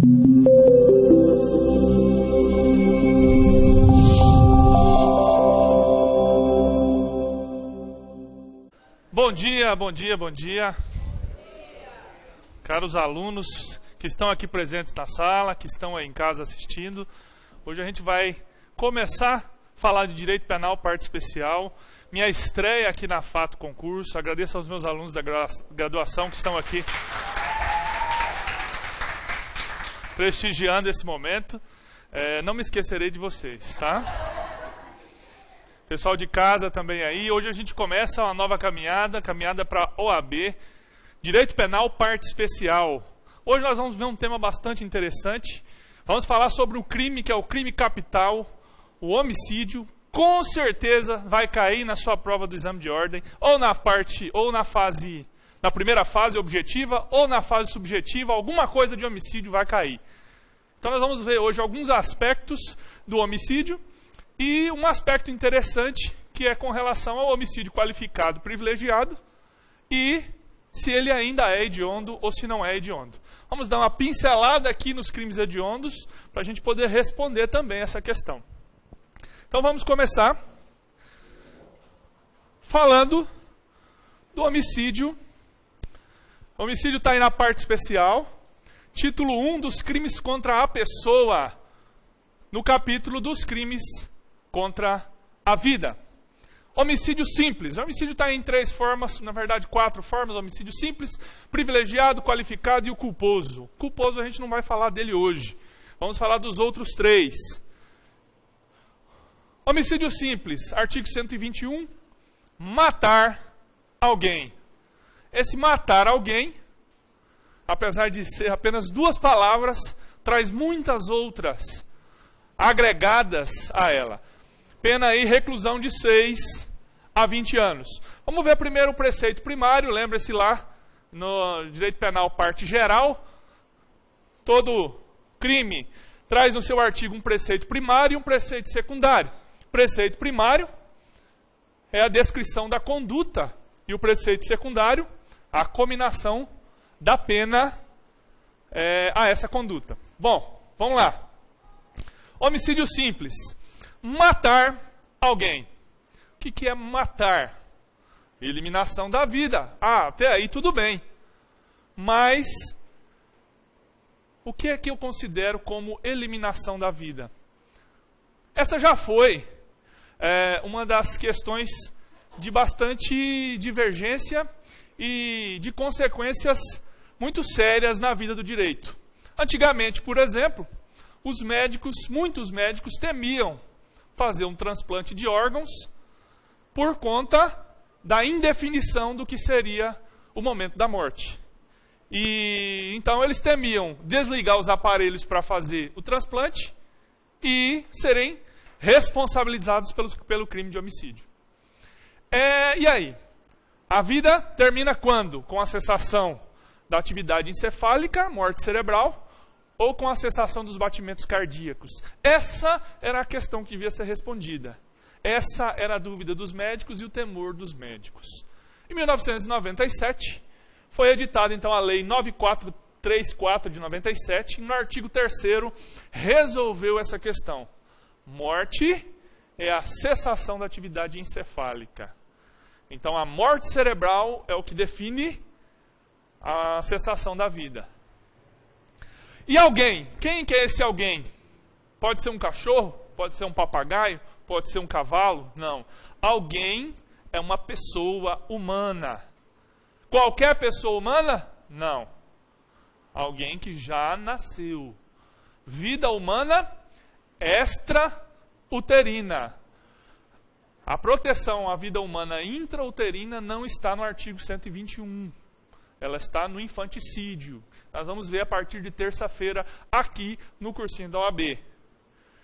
Bom dia, bom dia, bom dia. Caros alunos que estão aqui presentes na sala, que estão aí em casa assistindo. Hoje a gente vai começar a falar de Direito Penal, parte especial. Minha estreia aqui na Fato Concurso. Agradeço aos meus alunos da graduação que estão aqui prestigiando esse momento. Não me esquecerei de vocês, tá? Pessoal de casa também aí. Hoje a gente começa uma nova caminhada para OAB. Direito Penal, parte especial. Hoje nós vamos ver um tema bastante interessante. Vamos falar sobre o crime, que é o crime capital, o homicídio. Com certeza vai cair na sua prova do exame de ordem, ou na primeira fase objetiva, ou na fase subjetiva, alguma coisa de homicídio vai cair. Então nós vamos ver hoje alguns aspectos do homicídio. E um aspecto interessante, que é com relação ao homicídio qualificado privilegiado e se ele ainda é hediondo ou se não é hediondo. Vamos dar uma pincelada aqui nos crimes hediondos para a gente poder responder também essa questão. Então vamos começar falando do homicídio. O homicídio está aí na parte especial. Título 1 dos crimes contra a pessoa, no capítulo dos crimes contra a vida. Homicídio simples. O homicídio está em 3 formas, na verdade 4 formas. Homicídio simples, privilegiado, qualificado e o culposo. Culposo a gente não vai falar dele hoje. Vamos falar dos outros 3. Homicídio simples, artigo 121, matar alguém. Esse matar alguém, apesar de ser apenas 2 palavras, traz muitas outras agregadas a ela. Pena aí, reclusão de 6 a 20 anos. Vamos ver primeiro o preceito primário. Lembre-se lá, no Direito Penal, parte geral. Todo crime traz no seu artigo um preceito primário e um preceito secundário. Preceito primário é a descrição da conduta. E o preceito secundário, a cominação da pena a essa conduta. Bom, vamos lá. Homicídio simples. Matar alguém. O que é matar? Eliminação da vida. Até aí tudo bem. Mas o que é que eu considero como eliminação da vida? Essa já foi uma das questões de bastante divergência e de consequências muito sérias na vida do direito. Antigamente, por exemplo, muitos médicos temiam fazer um transplante de órgãos por conta da indefinição do que seria o momento da morte. E então eles temiam desligar os aparelhos para fazer o transplante e serem responsabilizados pelo crime de homicídio. E aí? A vida termina quando? Com a cessação da atividade encefálica, morte cerebral, ou com a cessação dos batimentos cardíacos? Essa era a questão que devia ser respondida. Essa era a dúvida dos médicos e o temor dos médicos. Em 1997, foi editada então a Lei 9434 de 97, e no artigo 3º resolveu essa questão. Morte é a cessação da atividade encefálica. Então a morte cerebral é o que define a cessação da vida. E alguém? Quem que é esse alguém? Pode ser um cachorro? Pode ser um papagaio? Pode ser um cavalo? Não. Alguém é uma pessoa humana. Qualquer pessoa humana? Não. Alguém que já nasceu. Vida humana extrauterina. A proteção à vida humana intrauterina não está no artigo 121. Ela está no infanticídio. Nós vamos ver a partir de terça-feira aqui no cursinho da OAB.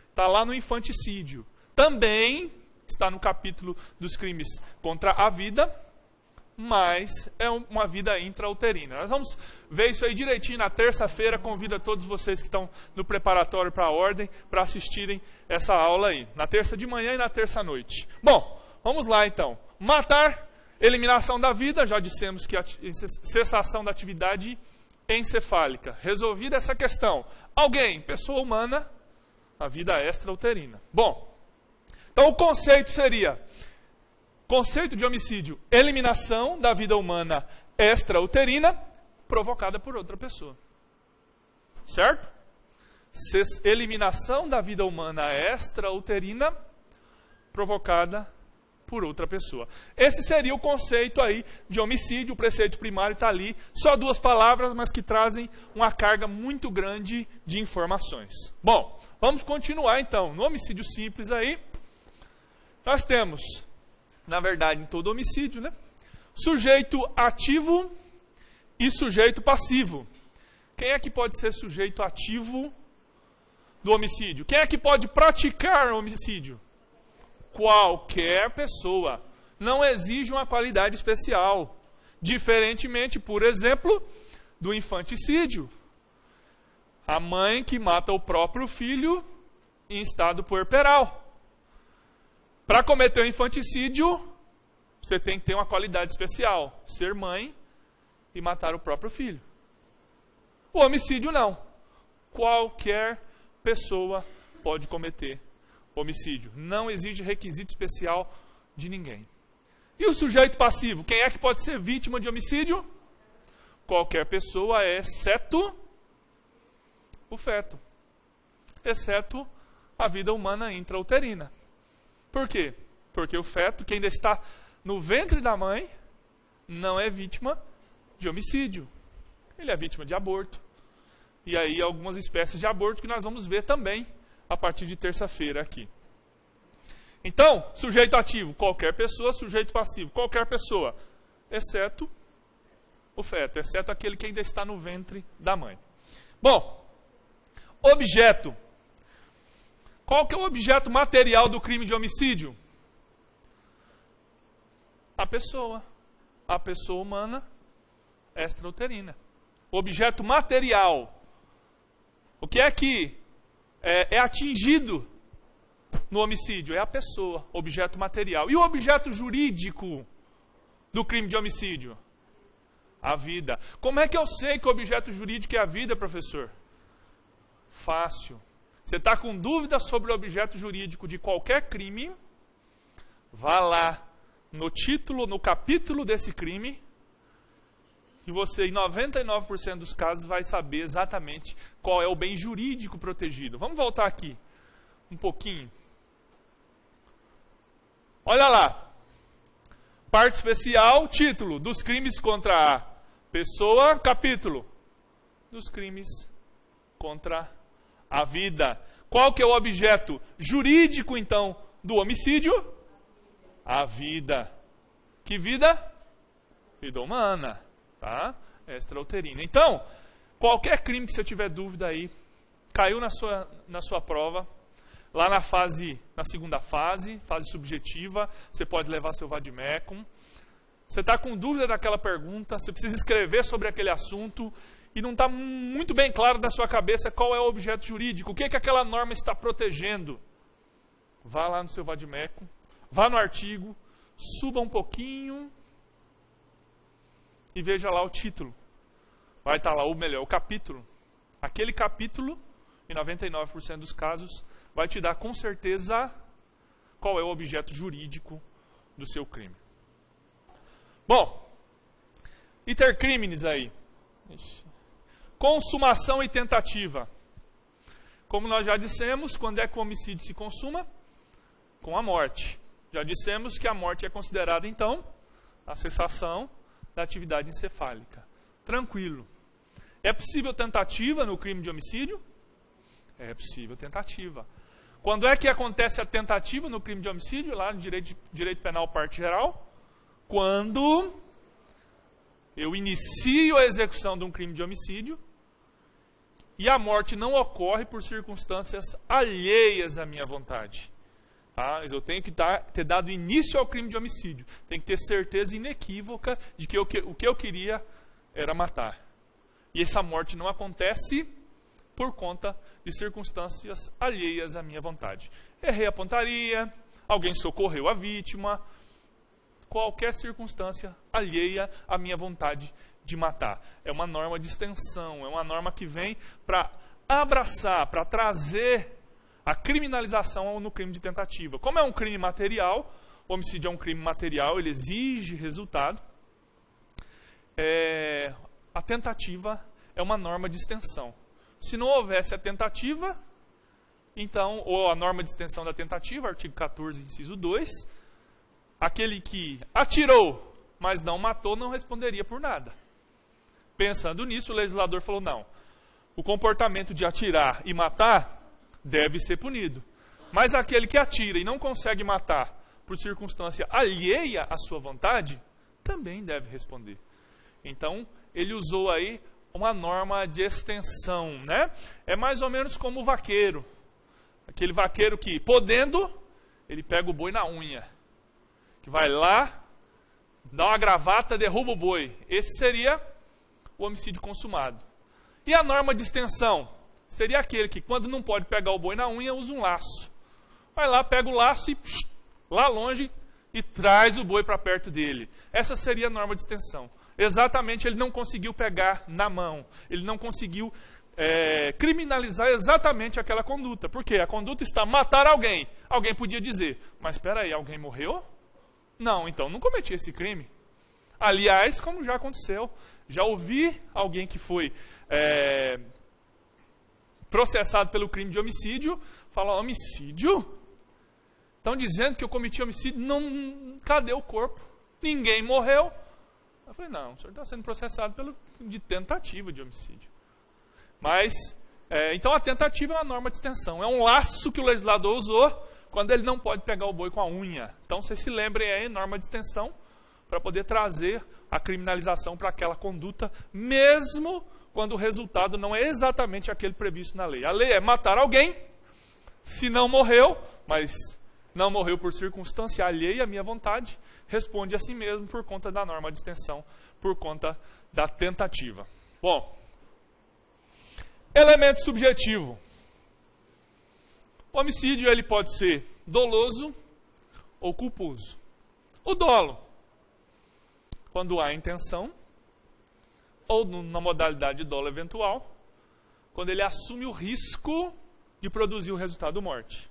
Está lá no infanticídio. Também está no capítulo dos crimes contra a vida, mas é uma vida intrauterina. Nós vamos ver isso aí direitinho na terça-feira. Convido a todos vocês que estão no preparatório para a ordem para assistirem essa aula aí, na terça de manhã e na terça à noite. Bom, vamos lá então. Matar, eliminação da vida, já dissemos que a cessação da atividade encefálica. Resolvida essa questão. Alguém, pessoa humana, a vida extrauterina. Bom, então o conceito seria, conceito de homicídio, eliminação da vida humana extrauterina provocada por outra pessoa. Certo? Eliminação da vida humana extrauterina provocada por outra pessoa. Esse seria o conceito aí de homicídio. O preceito primário está ali. Só 2 palavras, mas que trazem uma carga muito grande de informações. Bom, vamos continuar então. No homicídio simples aí, nós temos, na verdade, em todo homicídio, né? Sujeito ativo e sujeito passivo. Quem é que pode ser sujeito ativo do homicídio? Quem é que pode praticar o homicídio? Qualquer pessoa. Não exige uma qualidade especial. Diferentemente, por exemplo, do infanticídio. A mãe que mata o próprio filho em estado puerperal. Para cometer o infanticídio, você tem que ter uma qualidade especial. Ser mãe e matar o próprio filho. O homicídio não. Qualquer pessoa pode cometer homicídio. Não exige requisito especial de ninguém. E o sujeito passivo? Quem é que pode ser vítima de homicídio? Qualquer pessoa, exceto o feto. Exceto a vida humana intrauterina. Por quê? Porque o feto, que ainda está no ventre da mãe, não é vítima de homicídio. Ele é vítima de aborto. E aí algumas espécies de aborto que nós vamos ver também a partir de terça-feira aqui. Então, sujeito ativo, qualquer pessoa. Sujeito passivo, qualquer pessoa, exceto o feto, exceto aquele que ainda está no ventre da mãe. Bom, objeto. Qual que é o objeto material do crime de homicídio? A pessoa humana extrauterina. Objeto material. O que é que é atingido no homicídio? É a pessoa, objeto material. E o objeto jurídico do crime de homicídio? A vida. Como é que eu sei que o objeto jurídico é a vida, professor? Fácil. Você está com dúvida sobre o objeto jurídico de qualquer crime? Vá lá no título, no capítulo desse crime, e você, em 99% dos casos, vai saber exatamente qual é o bem jurídico protegido. Vamos voltar aqui um pouquinho. Olha lá. Parte especial, título, dos crimes contra a pessoa, capítulo, dos crimes contra a vida. Qual que é o objeto jurídico, então, do homicídio? A vida. Que vida? Vida humana. Tá? Extrauterina. Então, qualquer crime que você tiver dúvida aí, caiu na sua prova, lá na segunda fase subjetiva, você pode levar seu vademecum. Você está com dúvida daquela pergunta, você precisa escrever sobre aquele assunto, e não está muito bem claro na sua cabeça qual é o objeto jurídico, o que aquela norma está protegendo. Vá lá no seu vademecum, vá no artigo, suba um pouquinho e veja lá o título. Vai estar lá o capítulo. Aquele capítulo, em 99% dos casos, vai te dar com certeza qual é o objeto jurídico do seu crime. Bom, iter criminis aí. Consumação e tentativa. Como nós já dissemos, quando é que o homicídio se consuma? Com a morte. Já dissemos que a morte é considerada, então, a cessação da atividade encefálica. Tranquilo. É possível tentativa no crime de homicídio? É possível tentativa. Quando é que acontece a tentativa no crime de homicídio? Lá no direito penal, parte geral. Quando eu inicio a execução de um crime de homicídio e a morte não ocorre por circunstâncias alheias à minha vontade. Tá? Eu tenho que ter dado início ao crime de homicídio. Tenho que ter certeza inequívoca de que o que eu queria era matar. E essa morte não acontece por conta de circunstâncias alheias à minha vontade. Errei a pontaria, alguém socorreu a vítima, qualquer circunstância alheia à minha vontade de matar. É uma norma de extensão, é uma norma que vem para abraçar, para trazer a criminalização no crime de tentativa. Como é um crime material, o homicídio é um crime material, ele exige resultado. A tentativa é uma norma de extensão. Se não houvesse a tentativa, então, ou a norma de extensão da tentativa, artigo 14, inciso 2, aquele que atirou, mas não matou, não responderia por nada. Pensando nisso, o legislador falou, não, o comportamento de atirar e matar deve ser punido. Mas aquele que atira e não consegue matar por circunstância alheia à sua vontade, também deve responder. Então, ele usou aí uma norma de extensão, né? É mais ou menos como o vaqueiro. Aquele vaqueiro que, podendo, ele pega o boi na unha. Que vai lá, dá uma gravata, derruba o boi. Esse seria o homicídio consumado. E a norma de extensão? Seria aquele que, quando não pode pegar o boi na unha, usa um laço. Vai lá, pega o laço e, lá longe, e traz o boi para perto dele. Essa seria a norma de extensão. Exatamente, ele não conseguiu pegar na mão. Ele não conseguiu criminalizar exatamente aquela conduta. Porque a conduta está matar alguém. Alguém podia dizer, mas espera aí, alguém morreu? Não, então não cometi esse crime. Aliás, como já aconteceu, já ouvi alguém que foi processado pelo crime de homicídio, falar, homicídio? Estão dizendo que eu cometi homicídio? Não, cadê o corpo? Ninguém morreu. Eu falei, não, o senhor está sendo processado de tentativa de homicídio. Mas, então a tentativa é uma norma de extensão. É um laço que o legislador usou quando ele não pode pegar o boi com a unha. Então, vocês se lembrem aí, norma de extensão, para poder trazer a criminalização para aquela conduta, mesmo quando o resultado não é exatamente aquele previsto na lei. A lei é matar alguém, se não morreu, mas não morreu por circunstância alheia à minha vontade, responde a si mesmo por conta da norma de extensão, por conta da tentativa. Bom, elemento subjetivo. O homicídio ele pode ser doloso ou culposo. O dolo, quando há intenção, ou na modalidade de dolo eventual, quando ele assume o risco de produzir o resultado morte.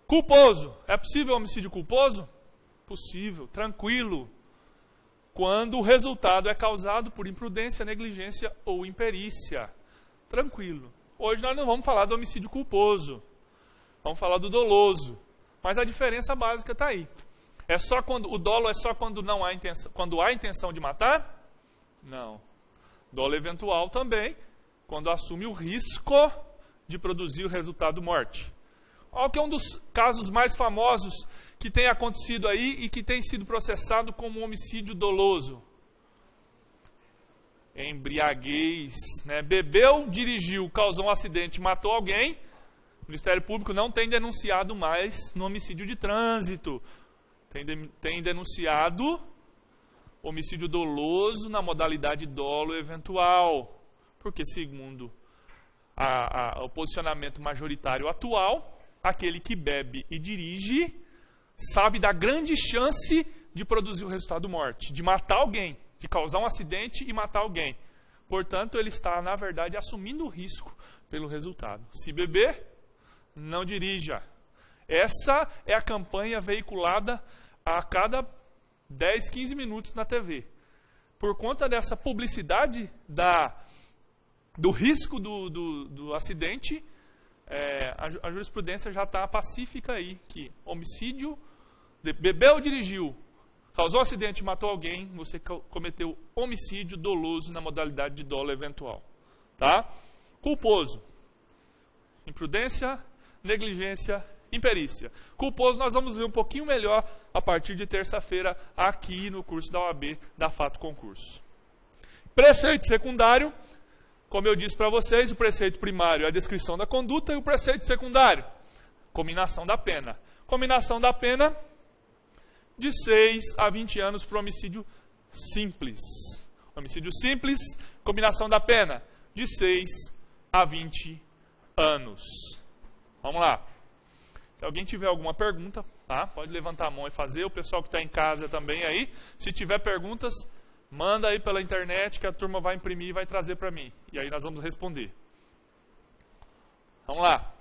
Culposo, é possível homicídio culposo? Possível, tranquilo, quando o resultado é causado por imprudência, negligência ou imperícia. Tranquilo. Hoje nós não vamos falar do homicídio culposo, vamos falar do doloso, mas a diferença básica está aí. É só quando o dolo é só quando não há intenção, quando há intenção de matar? Não. Dolo eventual também, quando assume o risco de produzir o resultado morte. Qual que é um dos casos mais famosos que tem acontecido aí e que tem sido processado como homicídio doloso? Embriaguez, né? Bebeu, dirigiu, causou um acidente, matou alguém. O Ministério Público não tem denunciado mais no homicídio de trânsito. Tem denunciado homicídio doloso na modalidade dolo eventual. Porque, segundo o posicionamento majoritário atual, aquele que bebe e dirige sabe da grande chance de produzir o resultado morte, de matar alguém, de causar um acidente e matar alguém. Portanto, ele está, na verdade, assumindo o risco pelo resultado. Se beber, não dirija. Essa é a campanha veiculada a cada 10, 15 minutos na TV. Por conta dessa publicidade do risco do acidente, a jurisprudência já está pacífica aí, que homicídio, bebeu ou dirigiu, causou acidente e matou alguém, você cometeu homicídio doloso na modalidade de dolo eventual. Tá? Culposo, imprudência, negligência, imperícia. Culposo nós vamos ver um pouquinho melhor a partir de terça-feira aqui no curso da OAB da Fato Concurso. Preceito secundário, como eu disse para vocês, o preceito primário é a descrição da conduta e o preceito secundário, cominação da pena. Cominação da pena de 6 a 20 anos para o homicídio simples. Homicídio simples, cominação da pena de 6 a 20 anos. Vamos lá. Se alguém tiver alguma pergunta, tá? Pode levantar a mão e fazer. O pessoal que está em casa também aí. Se tiver perguntas, Manda aí pela internet que a turma vai imprimir e vai trazer para mim. E aí nós vamos responder. Vamos lá.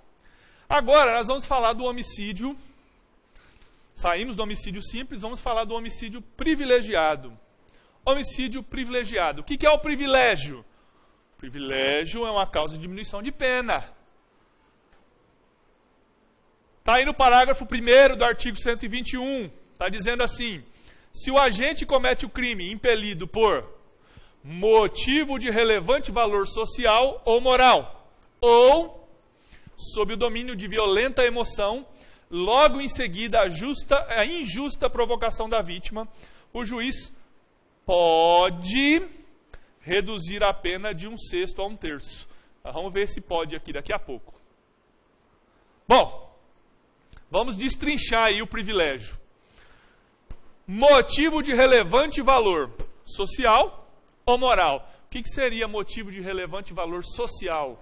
Agora nós vamos falar do homicídio. Saímos do homicídio simples, vamos falar do homicídio privilegiado. Homicídio privilegiado. O que é o privilégio? Privilégio é uma causa de diminuição de pena. Está aí no parágrafo 1º do artigo 121. Está dizendo assim: se o agente comete o crime impelido por motivo de relevante valor social ou moral, ou sob o domínio de violenta emoção, logo em seguida a injusta provocação da vítima, o juiz pode reduzir a pena de 1/6 a 1/3. Vamos ver se pode aqui daqui a pouco. Bom, vamos destrinchar aí o privilégio. Motivo de relevante valor social ou moral? O que seria motivo de relevante valor social?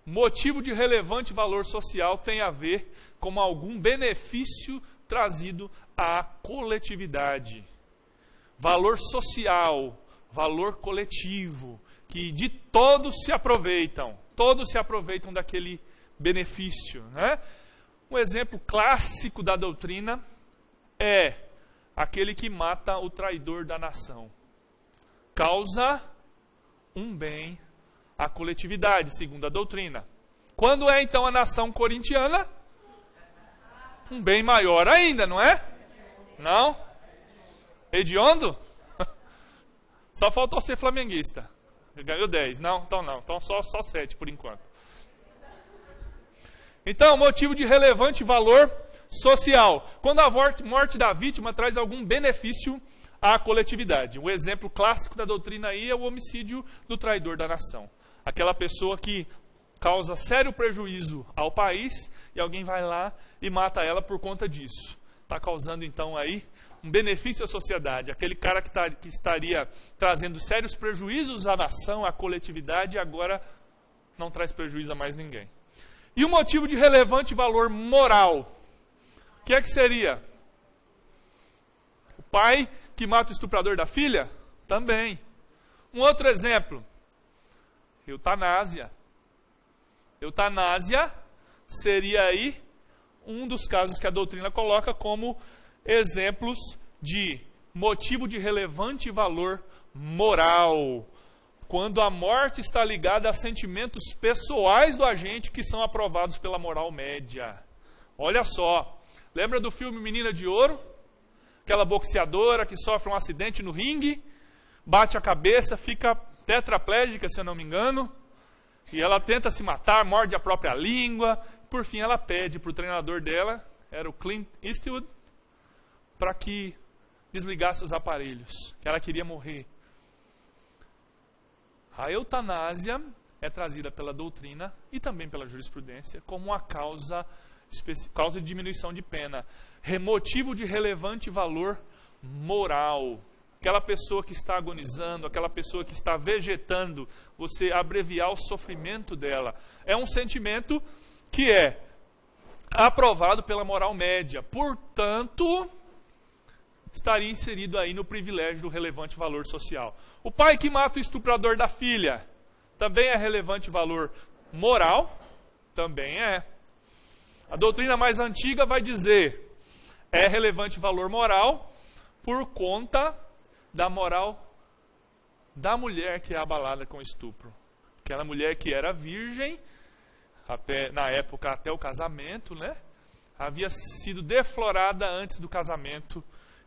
Motivo de relevante valor social tem a ver com algum benefício trazido à coletividade. Valor social, valor coletivo, que de todos se aproveitam daquele benefício, né? Um exemplo clássico da doutrina é aquele que mata o traidor da nação. Causa um bem à coletividade, segundo a doutrina. Quando é então a nação corintiana? Um bem maior ainda, não é? Não? Hediondo? Só faltou ser flamenguista. Ganhou 10. Não, então não. Então só 7 por enquanto. Então, motivo de relevante valor social. Quando a morte da vítima traz algum benefício à coletividade. Um exemplo clássico da doutrina aí é o homicídio do traidor da nação. Aquela pessoa que causa sério prejuízo ao país e alguém vai lá e mata ela por conta disso. Está causando então aí um benefício à sociedade. Aquele cara que estaria trazendo sérios prejuízos à nação, à coletividade, agora não traz prejuízo a mais ninguém. E o motivo de relevante valor moral? O que é que seria? O pai que mata o estuprador da filha? Também. Um outro exemplo. Eutanásia. Eutanásia seria aí um dos casos que a doutrina coloca como exemplos de motivo de relevante valor moral. Quando a morte está ligada a sentimentos pessoais do agente que são aprovados pela moral média. Olha só, lembra do filme Menina de Ouro? Aquela boxeadora que sofre um acidente no ringue, bate a cabeça, fica tetraplégica, se eu não me engano, e ela tenta se matar, morde a própria língua. Por fim, ela pede para o treinador dela, era o Clint Eastwood, para que desligasse os aparelhos, que ela queria morrer. A eutanásia é trazida pela doutrina e também pela jurisprudência como uma causa de diminuição de pena, motivo de relevante valor moral. Aquela pessoa que está agonizando, aquela pessoa que está vegetando, você abreviar o sofrimento dela. É um sentimento que é aprovado pela moral média. Portanto, estaria inserido aí no privilégio do relevante valor social. O pai que mata o estuprador da filha também é relevante valor moral? Também é. A doutrina mais antiga vai dizer é relevante valor moral por conta da moral da mulher que é abalada com estupro. Aquela mulher que era virgem, na época até o casamento, né? Havia sido deflorada antes do casamento.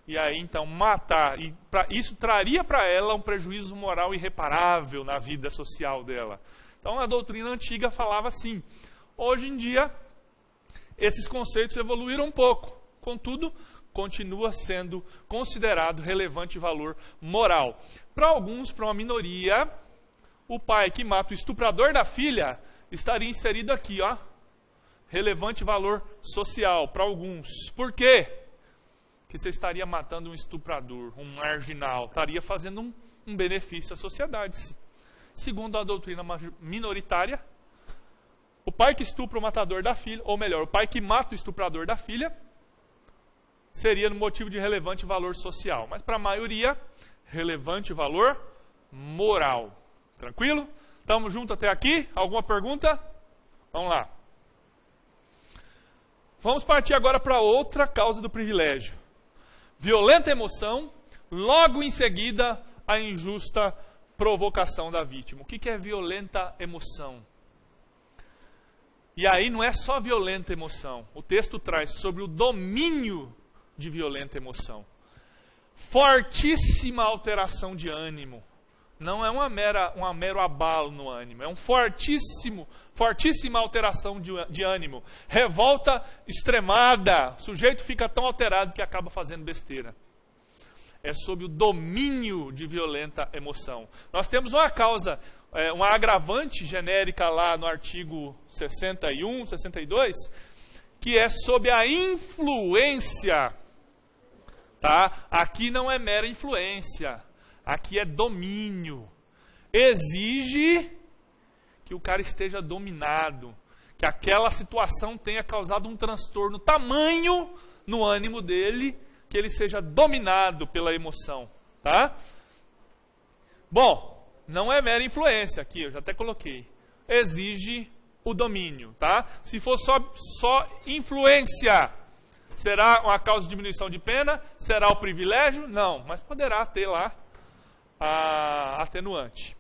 E aí, então, matar. E isso traria para ela um prejuízo moral irreparável na vida social dela. Então, a doutrina antiga falava assim. Hoje em dia, esses conceitos evoluíram um pouco. Contudo, continua sendo considerado relevante valor moral. Para alguns, para uma minoria, o pai que mata o estuprador da filha estaria inserido aqui, ó. Relevante valor social para alguns. Por quê? Que você estaria matando um estuprador, um marginal, estaria fazendo um benefício à sociedade. Segundo a doutrina minoritária, o pai que estupra o matador da filha, ou melhor, o pai que mata o estuprador da filha, seria no motivo de relevante valor social. Mas para a maioria, relevante valor moral. Tranquilo? Estamos juntos até aqui? Alguma pergunta? Vamos lá. Vamos partir agora para outra causa do privilégio. Violenta emoção, logo em seguida, a injusta provocação da vítima. O que é violenta emoção? E aí não é só violenta emoção. O texto traz sobre o domínio de violenta emoção. Fortíssima alteração de ânimo. Não é um mero abalo no ânimo. É um fortíssima alteração de ânimo. Revolta extremada. O sujeito fica tão alterado que acaba fazendo besteira. É sob o domínio de violenta emoção. Nós temos uma causa, uma agravante genérica lá no artigo 61, 62, que é sob a influência. Tá? Aqui não é mera influência. Aqui é domínio. Exige que o cara esteja dominado. Que aquela situação tenha causado um transtorno tamanho no ânimo dele, que ele seja dominado pela emoção, tá? Bom, não é mera influência aqui, eu já até coloquei. Exige o domínio, tá? Se for só influência, será uma causa de diminuição de pena? Será o privilégio? Não, mas poderá ter lá a atenuante.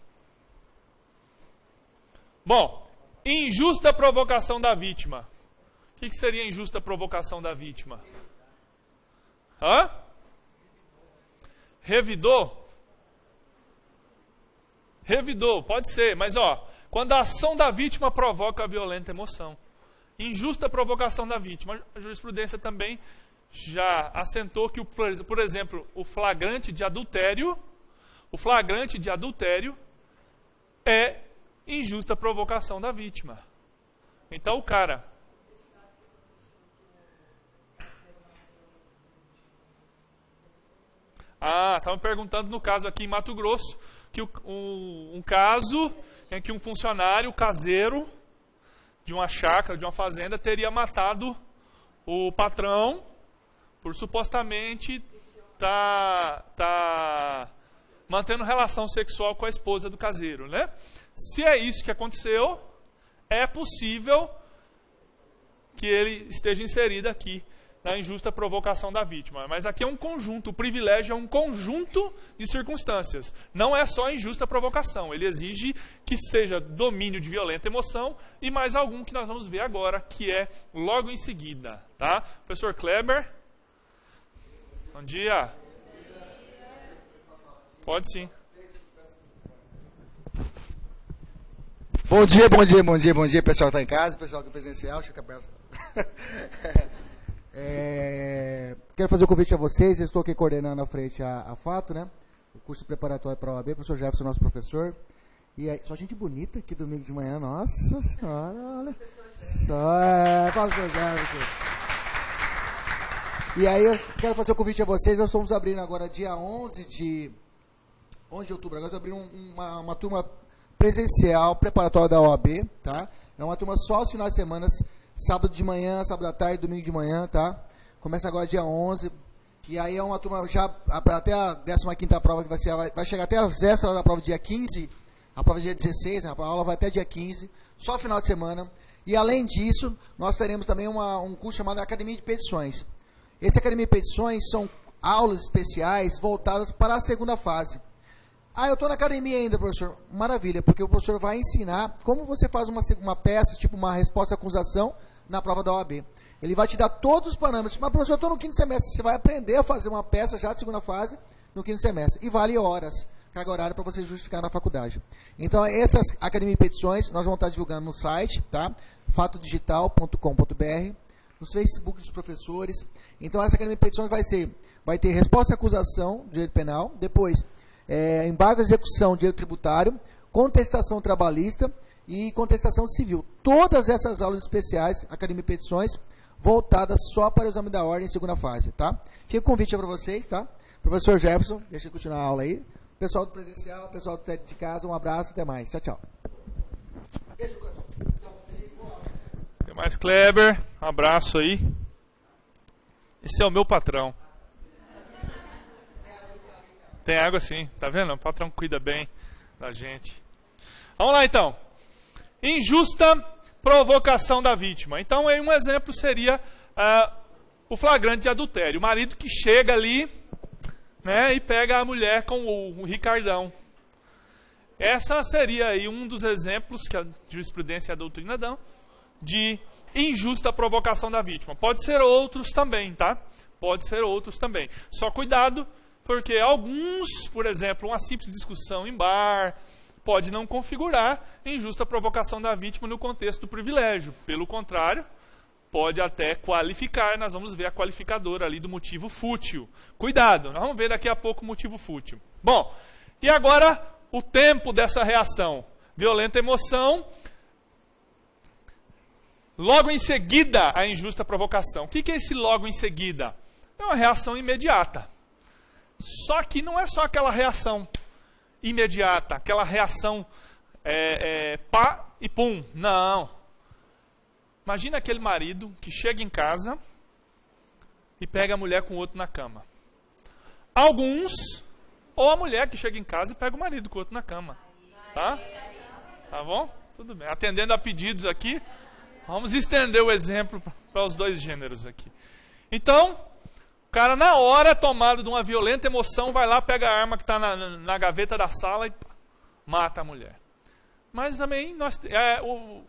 Bom, injusta provocação da vítima. O que seria injusta provocação da vítima? Hã? Revidou? Revidou, pode ser, mas quando a ação da vítima provoca a violenta emoção. Injusta provocação da vítima. A jurisprudência também já assentou que, por exemplo, o flagrante de adultério é injusta provocação da vítima. Então o cara... estavam perguntando no caso aqui em Mato Grosso, que um caso em que um funcionário caseiro de uma chácara, de uma fazenda, teria matado o patrão por supostamente tá mantendo relação sexual com a esposa do caseiro, né? Se é isso que aconteceu, é possível que ele esteja inserido aqui na injusta provocação da vítima. Mas aqui é um conjunto, o privilégio é um conjunto de circunstâncias. Não é só injusta provocação, ele exige que seja domínio de violenta emoção e mais algum que nós vamos ver agora, que é logo em seguida. Tá? Professor Kleber? Bom dia. Pode sim. Bom dia, pessoal que está em casa, pessoal que é presencial, chega a peça. Quero fazer um convite a vocês, eu estou aqui coordenando à frente a Fato, né? O curso preparatório para a OAB, o professor Jefferson, nosso professor. E aí, só gente bonita aqui domingo de manhã, nossa senhora, olha. Professor Jefferson. E aí, eu quero fazer um convite a vocês, nós estamos abrindo agora dia 11 de outubro, agora estamos abrindo uma turma presencial preparatória da OAB, tá? É uma turma só aos finais de semana, sábado de manhã, sábado à tarde, domingo de manhã, tá? Começa agora dia 11, e aí é uma turma já até a 15ª prova, que vai chegar até as extras da prova dia 15, a prova dia 16, né? A aula vai até dia 15, só final de semana. E além disso, nós teremos também um curso chamado Academia de Petições. Esse Academia de Petições são aulas especiais voltadas para a segunda fase. Eu estou na academia ainda, professor. Maravilha, porque o professor vai ensinar como você faz uma peça, tipo uma resposta à acusação, na prova da OAB. Ele vai te dar todos os parâmetros. Mas, professor, eu estou no 5º semestre. Você vai aprender a fazer uma peça já de segunda fase no 5º semestre. E vale horas, carga horária, para você justificar na faculdade. Então, essas Academia de Petições, nós vamos estar divulgando no site, tá? fatodigital.com.br, nos Facebook dos professores. Então, essa Academia de Petições vai ter resposta à acusação, direito penal, depois embargo à execução, direito tributário, contestação trabalhista e contestação civil. Todas essas aulas especiais, Academia de Petições, voltadas só para o exame da ordem em segunda fase, tá? Fica o convite para vocês, tá? Professor Jefferson, deixa eu continuar a aula aí. Pessoal do presencial, pessoal de casa, um abraço, até mais. Tchau, tchau. Beijo, professor. Até mais, Kleber. Um abraço aí. Esse é o meu patrão. Tem água sim, tá vendo? O patrão cuida bem da gente. Vamos lá então. Injusta provocação da vítima. Então aí um exemplo seria o flagrante de adultério. O marido que chega ali, né, e pega a mulher com o Ricardão. Essa seria aí um dos exemplos que a jurisprudência e a doutrina dão de injusta provocação da vítima. Pode ser outros também, tá? Pode ser outros também. Só cuidado, porque alguns, por exemplo, uma simples discussão em bar, pode não configurar injusta provocação da vítima no contexto do privilégio. Pelo contrário, pode até qualificar. Nós vamos ver a qualificadora ali do motivo fútil. Cuidado, nós vamos ver daqui a pouco o motivo fútil. Bom, e agora o tempo dessa reação. Violenta emoção. Logo em seguida, a injusta provocação. O que é esse logo em seguida? É uma reação imediata. Só que não é só aquela reação imediata, aquela reação pá e pum. Não. Imagina aquele marido que chega em casa e pega a mulher com o outro na cama. Alguns, ou a mulher que chega em casa e pega o marido com o outro na cama. Tá? Tá bom? Tudo bem. Atendendo a pedidos aqui, vamos estender o exemplo para os dois gêneros aqui. Então, o cara na hora, tomado de uma violenta emoção, vai lá, pega a arma que está na gaveta da sala e mata a mulher. Mas também,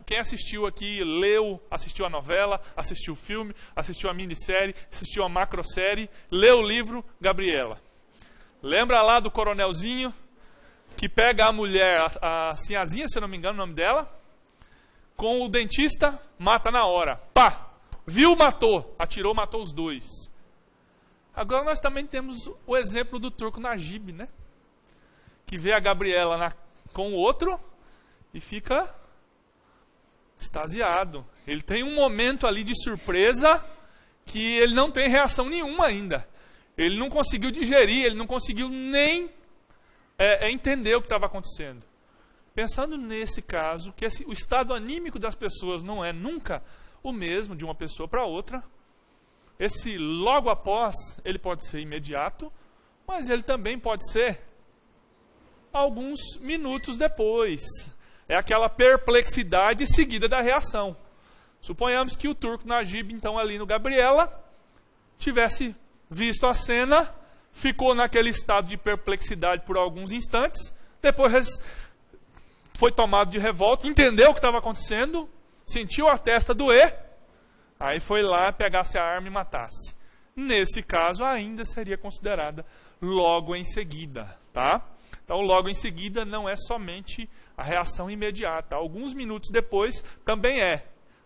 quem assistiu aqui, leu, assistiu a novela, assistiu o filme, assistiu a minissérie, assistiu a macrosérie, leu o livro Gabriela. Lembra lá do coronelzinho que pega a mulher, a Sinhazinha, se eu não me engano o nome dela, com o dentista, mata na hora. Pá! Viu, matou. Atirou, matou os dois. Agora nós também temos o exemplo do turco Najib, né? Que vê a Gabriela com o outro e fica extasiado. Ele tem um momento ali de surpresa que ele não tem reação nenhuma ainda. Ele não conseguiu digerir, ele não conseguiu nem entender o que estava acontecendo. Pensando nesse caso, que o estado anímico das pessoas não é nunca o mesmo de uma pessoa para outra, esse logo após, ele pode ser imediato, mas ele também pode ser alguns minutos depois. É aquela perplexidade seguida da reação. Suponhamos que o turco Najib, então, ali no Gabriela, tivesse visto a cena, ficou naquele estado de perplexidade por alguns instantes, depois foi tomado de revolta, entendeu o que estava acontecendo, sentiu a testa doer, aí foi lá, pegasse a arma e matasse. Nesse caso, ainda seria considerada logo em seguida, tá? Então, logo em seguida não é somente a reação imediata. Alguns minutos depois também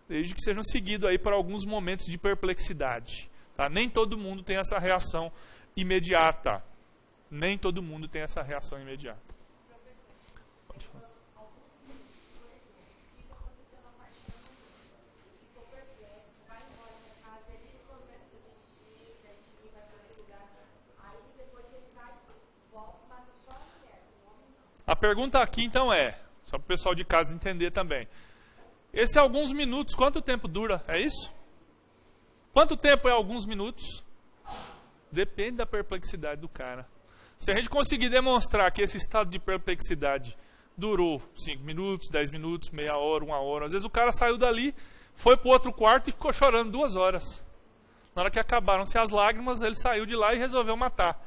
desde que sejam seguidos aí por alguns momentos de perplexidade. Tá? Nem todo mundo tem essa reação imediata. Nem todo mundo tem essa reação imediata. Pode falar. A pergunta aqui então só para o pessoal de casa entender também. Esse alguns minutos, quanto tempo dura? É isso? Quanto tempo é alguns minutos? Depende da perplexidade do cara. Se a gente conseguir demonstrar que esse estado de perplexidade durou 5 minutos, 10 minutos, meia hora, 1 hora, às vezes o cara saiu dali, foi para o outro quarto e ficou chorando 2 horas. Na hora que acabaram-se as lágrimas, ele saiu de lá e resolveu matar.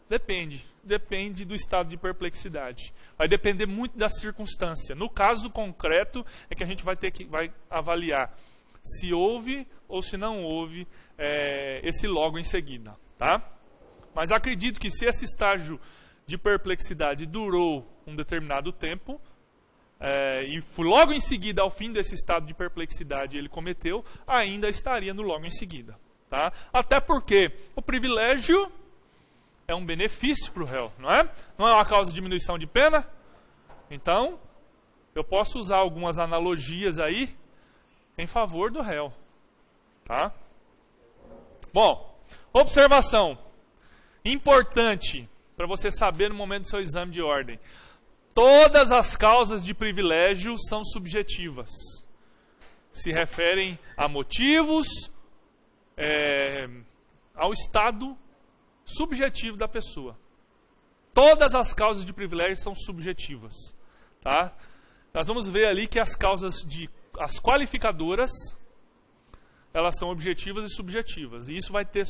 Depende do estado de perplexidade. Vai depender muito da circunstância. No caso concreto, é que a gente vai avaliar se houve ou se não houve esse logo em seguida. Tá? Mas acredito que se esse estágio de perplexidade durou um determinado tempo, e foi logo em seguida, ao fim desse estado de perplexidade, ele cometeu, ainda estaria no logo em seguida. Tá? Até porque o privilégio é um benefício para o réu, não é? Não é uma causa de diminuição de pena? Então, eu posso usar algumas analogias aí em favor do réu. Tá? Bom, observação importante para você saber no momento do seu exame de ordem. Todas as causas de privilégio são subjetivas. Se referem a motivos, ao estado subjetivo da pessoa. Todas as causas de privilégio são subjetivas. Tá? Nós vamos ver ali que as as qualificadoras, elas são objetivas e subjetivas. E isso vai ter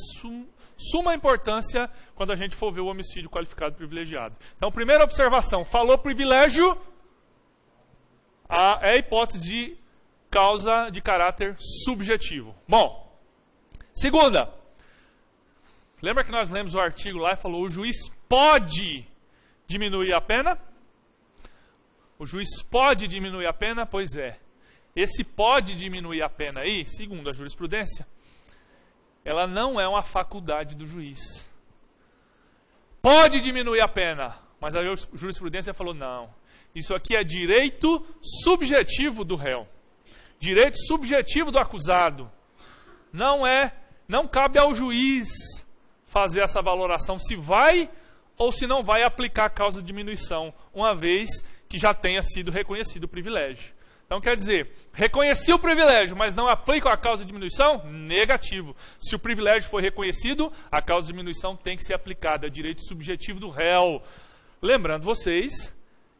suma importância quando a gente for ver o homicídio qualificado privilegiado. Então, primeira observação, falou privilégio, é a hipótese de causa de caráter subjetivo. Bom, segunda, lembra que nós lemos o artigo lá e falou o juiz pode diminuir a pena? O juiz pode diminuir a pena? Pois é. Esse pode diminuir a pena aí, segundo a jurisprudência, ela não é uma faculdade do juiz. Pode diminuir a pena, mas a jurisprudência falou não. Isso aqui é direito subjetivo do réu. Direito subjetivo do acusado. Não cabe ao juiz fazer essa valoração se vai ou se não vai aplicar a causa de diminuição, uma vez que já tenha sido reconhecido o privilégio. Então, quer dizer, reconheci o privilégio, mas não aplico a causa de diminuição? Negativo. Se o privilégio foi reconhecido, a causa de diminuição tem que ser aplicada. É direito subjetivo do réu. Lembrando vocês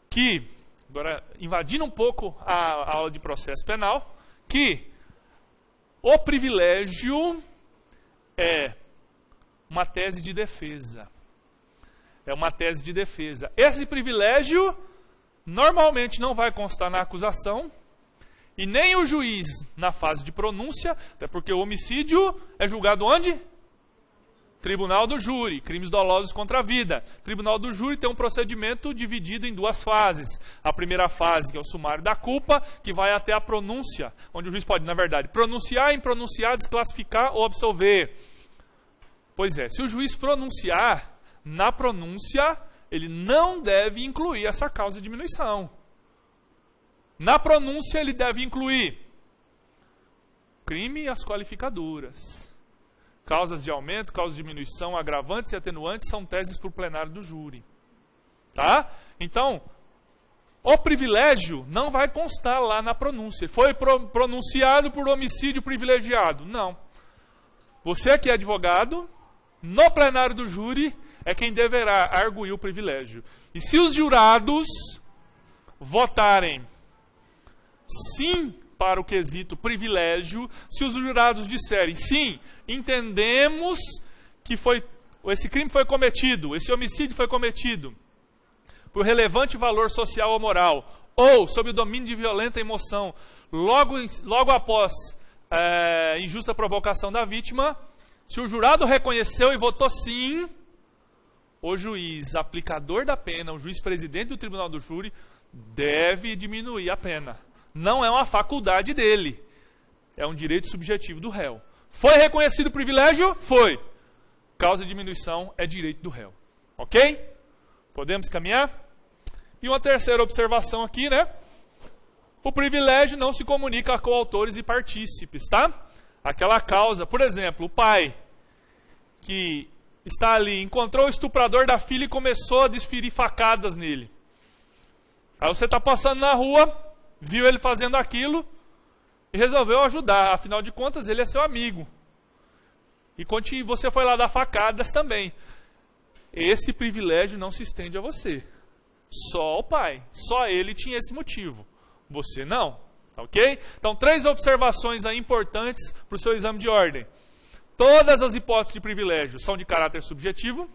que, agora invadindo um pouco a aula de processo penal, que o privilégio é uma tese de defesa. É uma tese de defesa. Esse privilégio normalmente não vai constar na acusação e nem o juiz na fase de pronúncia, até porque o homicídio é julgado onde? Tribunal do júri, crimes dolosos contra a vida. Tribunal do júri tem um procedimento dividido em duas fases. A primeira fase, que é o sumário da culpa, que vai até a pronúncia, onde o juiz pode, na verdade, pronunciar, impronunciar, desclassificar ou absolver. Pois é, se o juiz pronunciar, na pronúncia, ele não deve incluir essa causa de diminuição. Na pronúncia, ele deve incluir crime e as qualificadoras. Causas de aumento, causas de diminuição, agravantes e atenuantes são teses para o plenário do júri. Tá? Então, o privilégio não vai constar lá na pronúncia. Foi pronunciado por homicídio privilegiado. Não. Você que é advogado, no plenário do júri, é quem deverá arguir o privilégio. E se os jurados votarem sim para o quesito privilégio, se os jurados disserem sim, entendemos que esse crime foi cometido, esse homicídio foi cometido por relevante valor social ou moral, ou sob o domínio de violenta emoção, logo após injusta provocação da vítima, se o jurado reconheceu e votou sim, o juiz aplicador da pena, o juiz presidente do tribunal do júri, deve diminuir a pena. Não é uma faculdade dele. É um direito subjetivo do réu. Foi reconhecido o privilégio? Foi. Causa de diminuição é direito do réu. Ok? Podemos caminhar? E uma terceira observação aqui, né? O privilégio não se comunica a coautores e partícipes, tá? Aquela causa, por exemplo, o pai que está ali, encontrou o estuprador da filha e começou a desferir facadas nele. Aí você está passando na rua, viu ele fazendo aquilo e resolveu ajudar. Afinal de contas, ele é seu amigo. E você foi lá dar facadas também. Esse privilégio não se estende a você. Só o pai. Só ele tinha esse motivo. Você não. Ok? Então, 3 observações aí importantes para o seu exame de ordem. Todas as hipóteses de privilégio são de caráter subjetivo.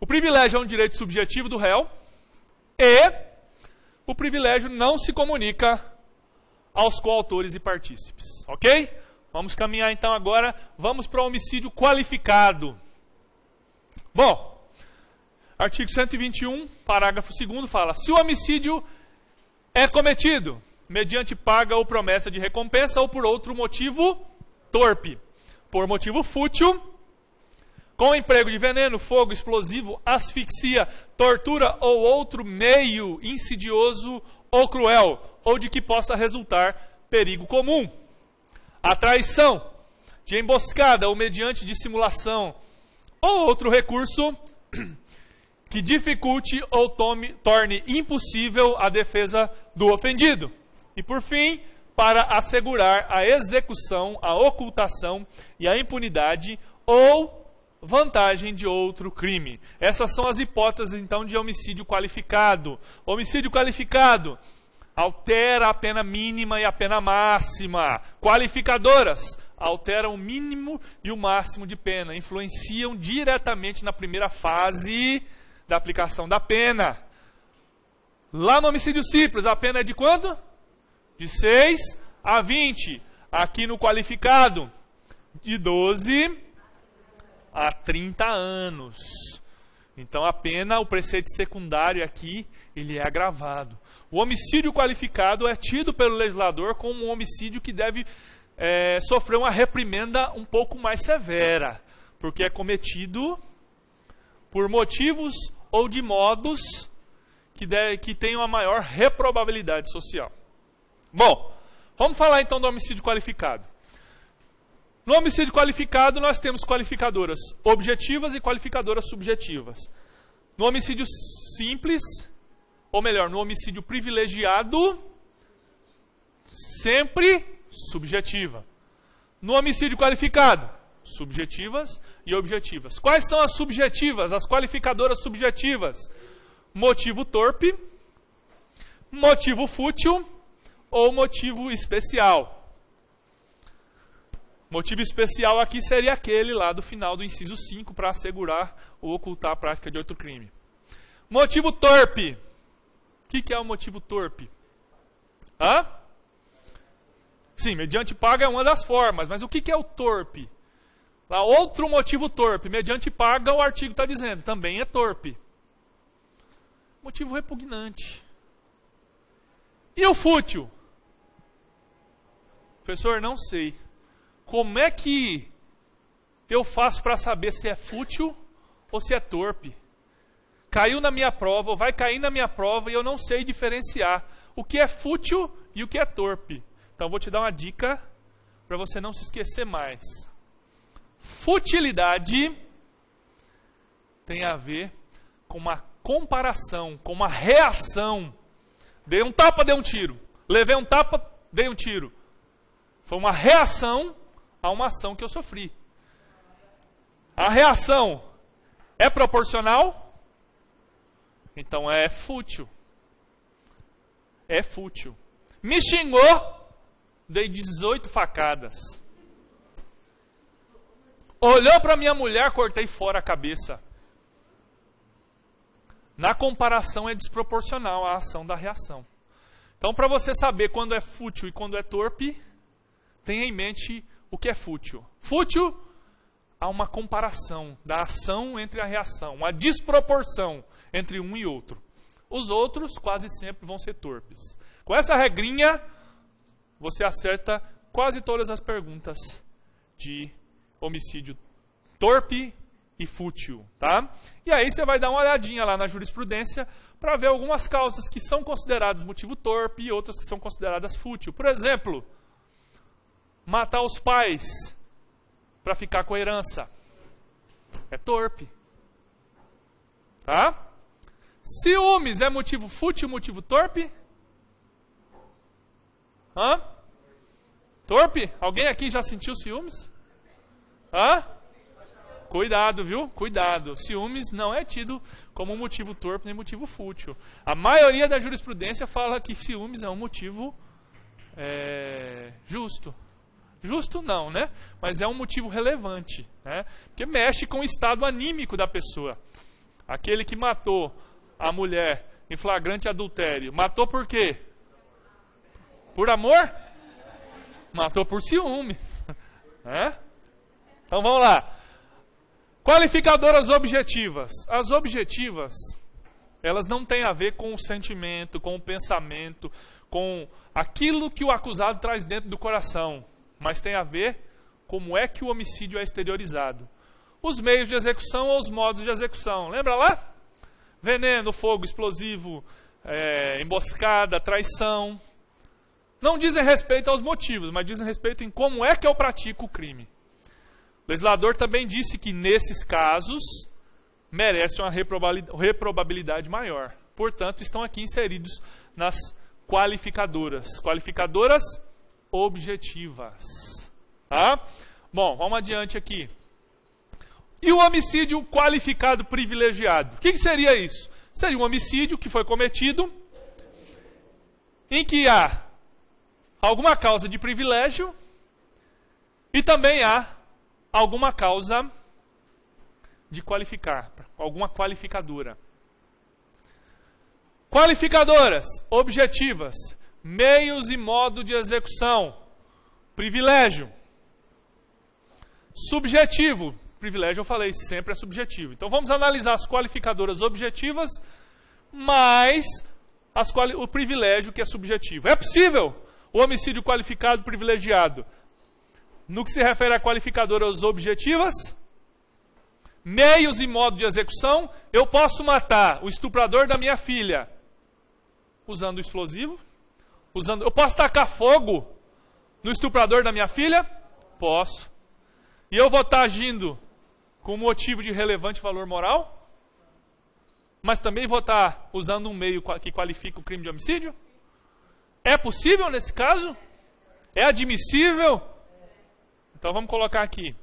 O privilégio é um direito subjetivo do réu. E o privilégio não se comunica aos coautores e partícipes. Ok? Vamos caminhar então agora. Vamos para o homicídio qualificado. Bom, artigo 121, parágrafo 2º fala: se o homicídio é cometido mediante paga ou promessa de recompensa ou por outro motivo torpe, por motivo fútil, com emprego de veneno, fogo, explosivo, asfixia, tortura ou outro meio insidioso ou cruel, ou de que possa resultar perigo comum. A traição, de emboscada ou mediante dissimulação, ou outro recurso que dificulte ou torne impossível a defesa do ofendido. E por fim, para assegurar a execução, a ocultação e a impunidade ou vantagem de outro crime. Essas são as hipóteses, então, de homicídio qualificado. Homicídio qualificado altera a pena mínima e a pena máxima. Qualificadoras alteram o mínimo e o máximo de pena, influenciam diretamente na primeira fase da aplicação da pena. Lá no homicídio simples, a pena é de quanto? De 6 a 20. Aqui no qualificado, de 12 a 30 anos. Então a pena, o preceito secundário aqui, ele é agravado. O homicídio qualificado é tido pelo legislador como um homicídio que deve sofrer uma reprimenda um pouco mais severa, porque é por motivos ou de modos que tenham a maior reprobabilidade social. Bom, vamos falar então do homicídio qualificado. No homicídio qualificado, nós temos qualificadoras objetivas e qualificadoras subjetivas. No homicídio simples, ou melhor, no homicídio privilegiado, sempre subjetiva. No homicídio qualificado, subjetivas e objetivas. Quais são as subjetivas, as qualificadoras subjetivas? Motivo torpe, motivo fútil ou motivo especial. Motivo especial aqui seria aquele lá do final do inciso 5 para assegurar ou ocultar a prática de outro crime. Motivo torpe. O que é o motivo torpe? Sim, mediante paga é uma das formas, mas o que é o torpe? Lá, outro motivo torpe, mediante paga, o artigo está dizendo, também é torpe. Motivo repugnante. E o fútil? Professor, não sei. Como é que eu faço para saber se é fútil ou se é torpe? Caiu na minha prova, ou vai cair na minha prova, e eu não sei diferenciar o que é fútil e o que é torpe. Então, vou te dar uma dica para você não se esquecer mais. Futilidade tem a ver com uma comparação, com uma reação. Dei um tapa, dei um tiro. Levei um tapa, dei um tiro. Foi uma reação a uma ação que eu sofri. A reação é proporcional? Então é fútil. É fútil. Me xingou, dei 18 facadas. Olhou para minha mulher, cortei fora a cabeça. Na comparação é desproporcional a ação da reação. Então, para você saber quando é fútil e quando é torpe, tenha em mente o que é fútil. Fútil, há uma comparação da ação entre a reação, uma desproporção entre um e outro. Os outros quase sempre vão ser torpes. Com essa regrinha, você acerta quase todas as perguntas de homicídio torpe e fútil, tá? E aí você vai dar uma olhadinha lá na jurisprudência para ver algumas causas que são consideradas motivo torpe e outras que são consideradas fútil. Por exemplo, matar os pais para ficar com a herança é torpe, tá? Ciúmes é motivo fútil, motivo torpe? Torpe? Alguém aqui já sentiu ciúmes? Cuidado, viu? Cuidado. Ciúmes não é tido como motivo torpe nem motivo fútil. A maioria da jurisprudência fala que ciúmes é um motivo justo. Justo não, né? Mas é um motivo relevante, né? Porque mexe com o estado anímico da pessoa. Aquele que matou a mulher em flagrante adultério, matou por quê? Por amor? Matou por ciúmes. Então vamos lá. Qualificadoras objetivas. As objetivas, elas não têm a ver com o sentimento, com o pensamento, com aquilo que o acusado traz dentro do coração, mas tem a ver como é que o homicídio é exteriorizado. Os meios de execução ou os modos de execução. Lembra lá? Veneno, fogo, explosivo, emboscada, traição. Não dizem respeito aos motivos, mas dizem respeito em como é que eu pratico o crime. O legislador também disse que, nesses casos, merece uma reprobabilidade maior. Portanto, estão aqui inseridos nas qualificadoras. Qualificadoras objetivas. Tá? Bom, vamos adiante aqui. E o homicídio qualificado privilegiado? O que seria isso? Seria um homicídio que foi cometido em que há alguma causa de privilégio e também há alguma causa de qualificar, alguma qualificadora. Qualificadoras, objetivas, meios e modo de execução, privilégio. Subjetivo, privilégio eu falei, sempre é subjetivo. Então vamos analisar as qualificadoras objetivas, mais o privilégio que é subjetivo. É possível o homicídio qualificado privilegiado no que se refere a qualificadoras objetivas? Meios e modo de execução, eu posso matar o estuprador da minha filha usando explosivo? Eu posso tacar fogo no estuprador da minha filha? Posso. E eu vou estar agindo com motivo de relevante valor moral? Mas também vou estar usando um meio que qualifica o crime de homicídio? É possível nesse caso? É admissível? Então vamos colocar aqui.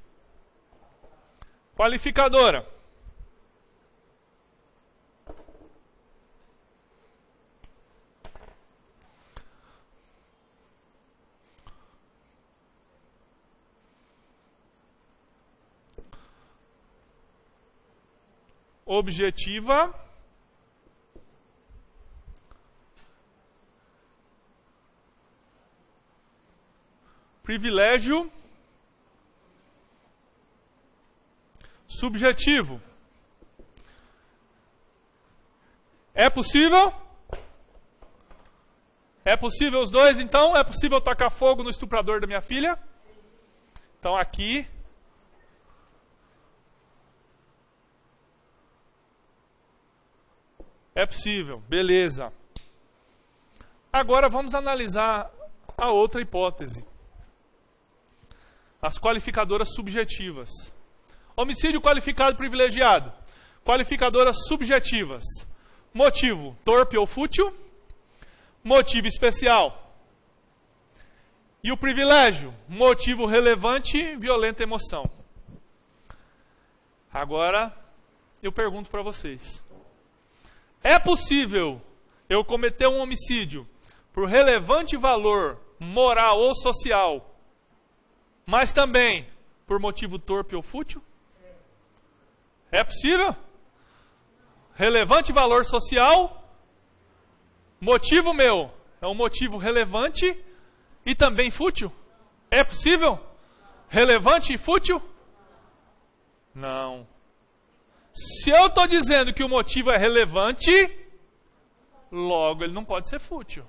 Qualificadora. Objetiva. Privilégio. Subjetivo. É possível? É possível os dois, então? É possível tacar fogo no estuprador da minha filha? Então aqui... É possível, beleza. Agora vamos analisar a outra hipótese. As qualificadoras subjetivas. Homicídio qualificado privilegiado. Qualificadoras subjetivas. Motivo, torpe ou fútil. Motivo especial. E o privilégio, motivo relevante, violenta emoção. Agora, eu pergunto para vocês. É possível eu cometer um homicídio por relevante valor moral ou social, mas também por motivo torpe ou fútil? É possível? Relevante valor social, motivo meu é um motivo relevante e também fútil? É possível? Relevante e fútil? Não. Se eu estou dizendo que o motivo é relevante, logo ele não pode ser fútil.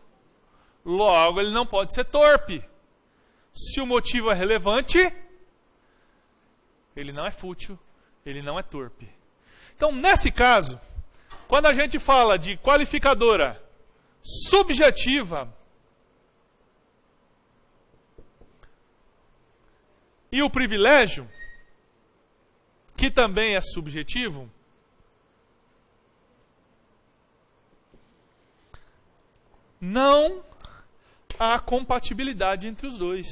Logo ele não pode ser torpe. Se o motivo é relevante, ele não é fútil, ele não é torpe. Então, nesse caso, quando a gente fala de qualificadora subjetiva e o privilégio, que também é subjetivo, não há compatibilidade entre os dois.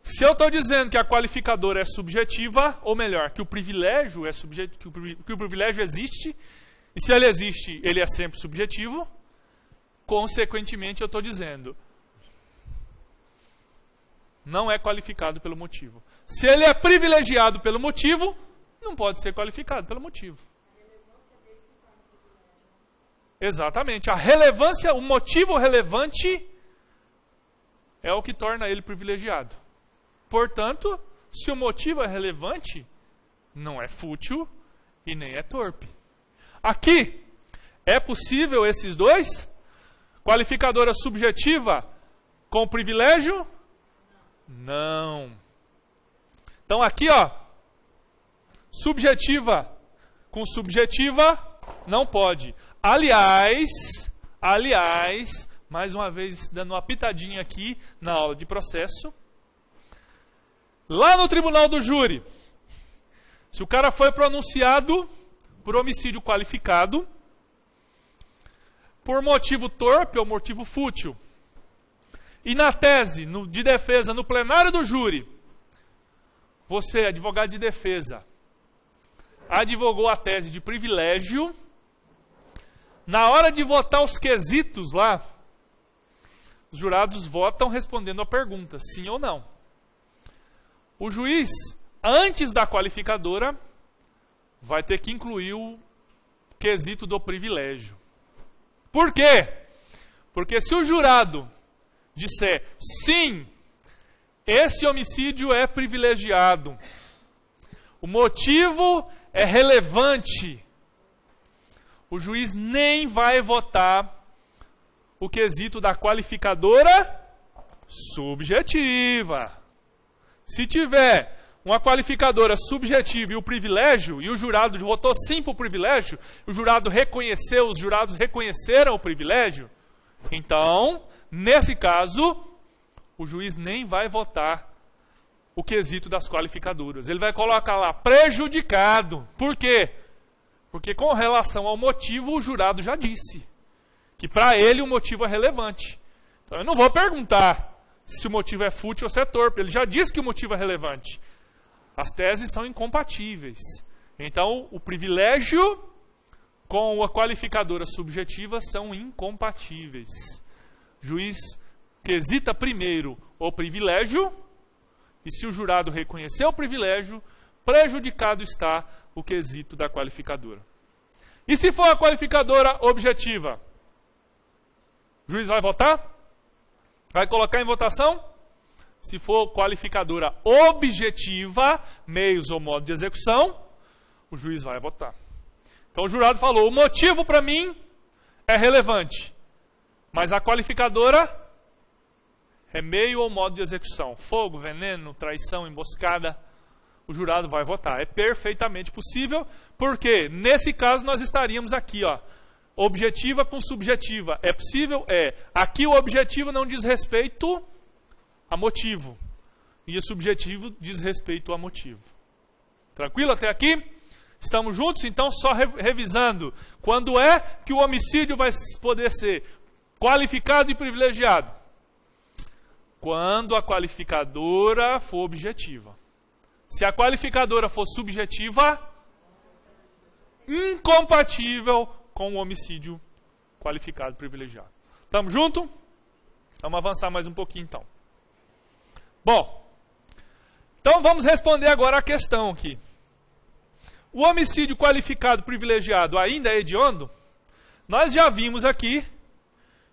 Se eu estou dizendo que a qualificadora é subjetiva, ou melhor, que o privilégio é subjetivo, que o privilégio existe, e se ele existe, ele é sempre subjetivo, consequentemente eu estou dizendo, não é qualificado pelo motivo. Se ele é privilegiado pelo motivo, não pode ser qualificado pelo motivo. Exatamente. A relevância, o motivo relevante é o que torna ele privilegiado. Portanto, se o motivo é relevante, não é fútil e nem é torpe. Aqui, é possível esses dois? Qualificadora subjetiva com privilégio? Não. Então aqui, ó, subjetiva com subjetiva não pode. Aliás, mais uma vez dando uma pitadinha aqui na aula de processo, lá no tribunal do júri, se o cara foi pronunciado por homicídio qualificado, por motivo torpe ou motivo fútil, e na tese de defesa, no plenário do júri, você, advogado de defesa, advogou a tese de privilégio, na hora de votar os quesitos lá, os jurados votam respondendo a pergunta, sim ou não. O juiz, antes da qualificadora, vai ter que incluir o quesito do privilégio. Por quê? Porque se o jurado disser, sim, esse homicídio é privilegiado, o motivo é relevante, o juiz nem vai votar o quesito da qualificadora subjetiva. Se tiver uma qualificadora subjetiva e o privilégio, e o jurado votou sim para o privilégio, o jurado reconheceu, os jurados reconheceram o privilégio, então, nesse caso, o juiz nem vai votar o quesito das qualificadoras. Ele vai colocar lá, prejudicado. Por quê? Porque com relação ao motivo, o jurado já disse que para ele o motivo é relevante. Então eu não vou perguntar se o motivo é fútil ou se é torpe. Ele já disse que o motivo é relevante. As teses são incompatíveis. Então o privilégio com a qualificadora subjetiva são incompatíveis. O juiz quesita primeiro o privilégio, e se o jurado reconhecer o privilégio, prejudicado está o quesito da qualificadora. E se for a qualificadora objetiva? O juiz vai votar? Vai colocar em votação? Se for qualificadora objetiva, meios ou modo de execução, o juiz vai votar. Então o jurado falou, o motivo para mim é relevante, mas a qualificadora é meio ou modo de execução. Fogo, veneno, traição, emboscada, o jurado vai votar. É perfeitamente possível, porque nesse caso nós estaríamos aqui, ó, objetiva com subjetiva. É possível? É. Aqui o objetivo não diz respeito a motivo, e o subjetivo diz respeito a motivo. Tranquilo até aqui? Estamos juntos? Então, só revisando. Quando é que o homicídio vai poder ser qualificado e privilegiado? Quando a qualificadora for objetiva. Se a qualificadora for subjetiva, incompatível com o homicídio qualificado e privilegiado. Estamos juntos? Vamos avançar mais um pouquinho então. Bom, então vamos responder agora a questão aqui. O homicídio qualificado privilegiado ainda é hediondo? Nós já vimos aqui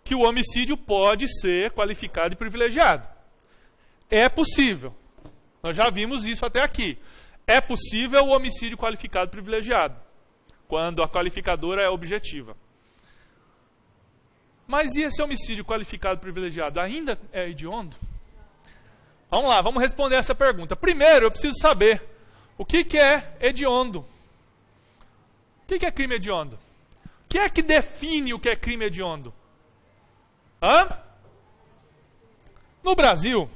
que o homicídio pode ser qualificado e privilegiado. É possível. Nós já vimos isso até aqui. É possível o homicídio qualificado e privilegiado, quando a qualificadora é objetiva. Mas e esse homicídio qualificado e privilegiado ainda é hediondo? Vamos lá, vamos responder essa pergunta. Primeiro, eu preciso saber o que é hediondo. O que é crime hediondo? O que é que define o que é crime hediondo? No Brasil,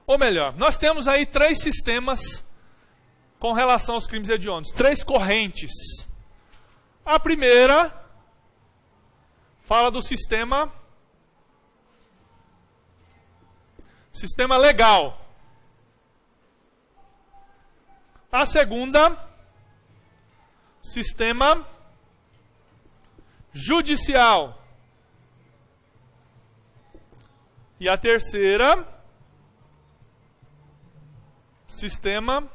ou melhor, nós temos aí 3 sistemas com relação aos crimes hediondos, 3 correntes. A primeira fala do sistema legal. A segunda, sistema judicial. E a terceira, sistema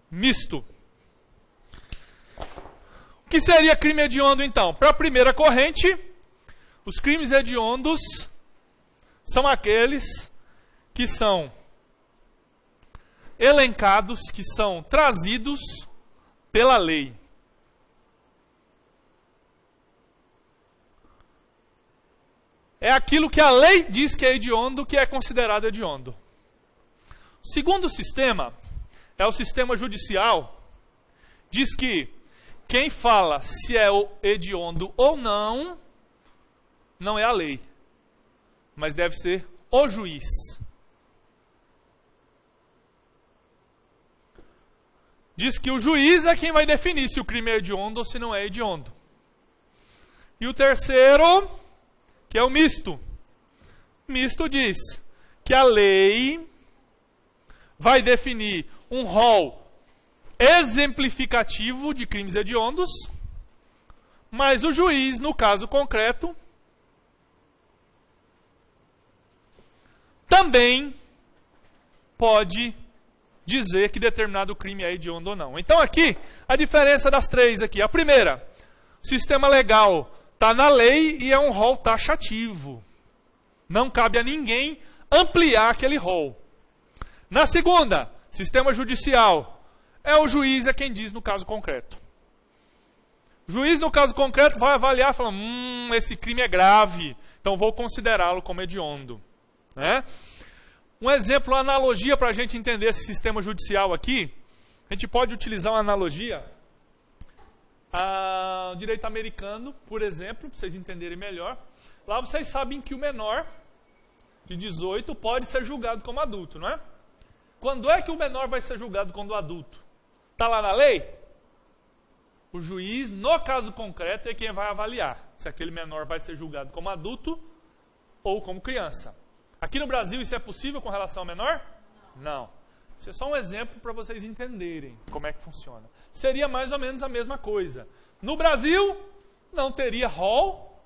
misto. O que seria crime hediondo, então? Para a primeira corrente, os crimes hediondos são aqueles que são elencados, que são trazidos pela lei. É aquilo que a lei diz que é hediondo, que é considerado hediondo. O segundo sistema é o sistema judicial. Diz que quem fala se é hediondo ou não é a lei, mas deve ser o juiz. diz que o juiz é quem vai definir se o crime é hediondo ou se não é hediondo. E o terceiro, que é o misto. Misto diz que a lei vai definir um rol exemplificativo de crimes hediondos, mas o juiz, no caso concreto, também pode dizer que determinado crime é hediondo ou não. Então aqui, a diferença das três aqui. A primeira, o sistema legal está na lei e é um rol taxativo. Não cabe a ninguém ampliar aquele rol. Na segunda, sistema judicial, é o juiz quem diz no caso concreto. O juiz, no caso concreto, vai avaliar e falar, esse crime é grave, então vou considerá-lo como hediondo. Né? Um exemplo, uma analogia para a gente entender esse sistema judicial aqui, a gente pode utilizar uma analogia ao direito americano, por exemplo, para vocês entenderem melhor. Lá vocês sabem que o menor de 18 pode ser julgado como adulto, não é? Quando é que o menor vai ser julgado como adulto? Está lá na lei? O juiz, no caso concreto, é quem vai avaliar se aquele menor vai ser julgado como adulto ou como criança. Aqui no Brasil isso é possível com relação ao menor? Não. Isso é só um exemplo para vocês entenderem como é que funciona. Seria mais ou menos a mesma coisa. No Brasil, não teria rol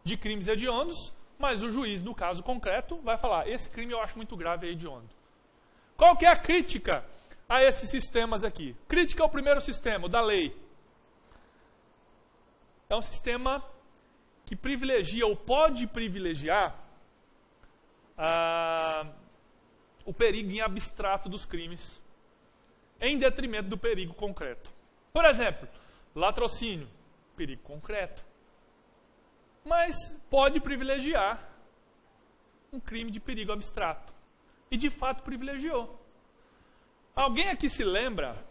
de crimes hediondos, mas o juiz, no caso concreto, vai falar, esse crime eu acho muito grave e hediondo. Qual que é a crítica a esses sistemas aqui? Crítica ao primeiro sistema, o da lei. É um sistema que privilegia ou pode privilegiar o perigo em abstrato dos crimes, em detrimento do perigo concreto. Por exemplo, latrocínio, perigo concreto. Mas pode privilegiar um crime de perigo abstrato. E de fato privilegiou. Alguém aqui se lembra,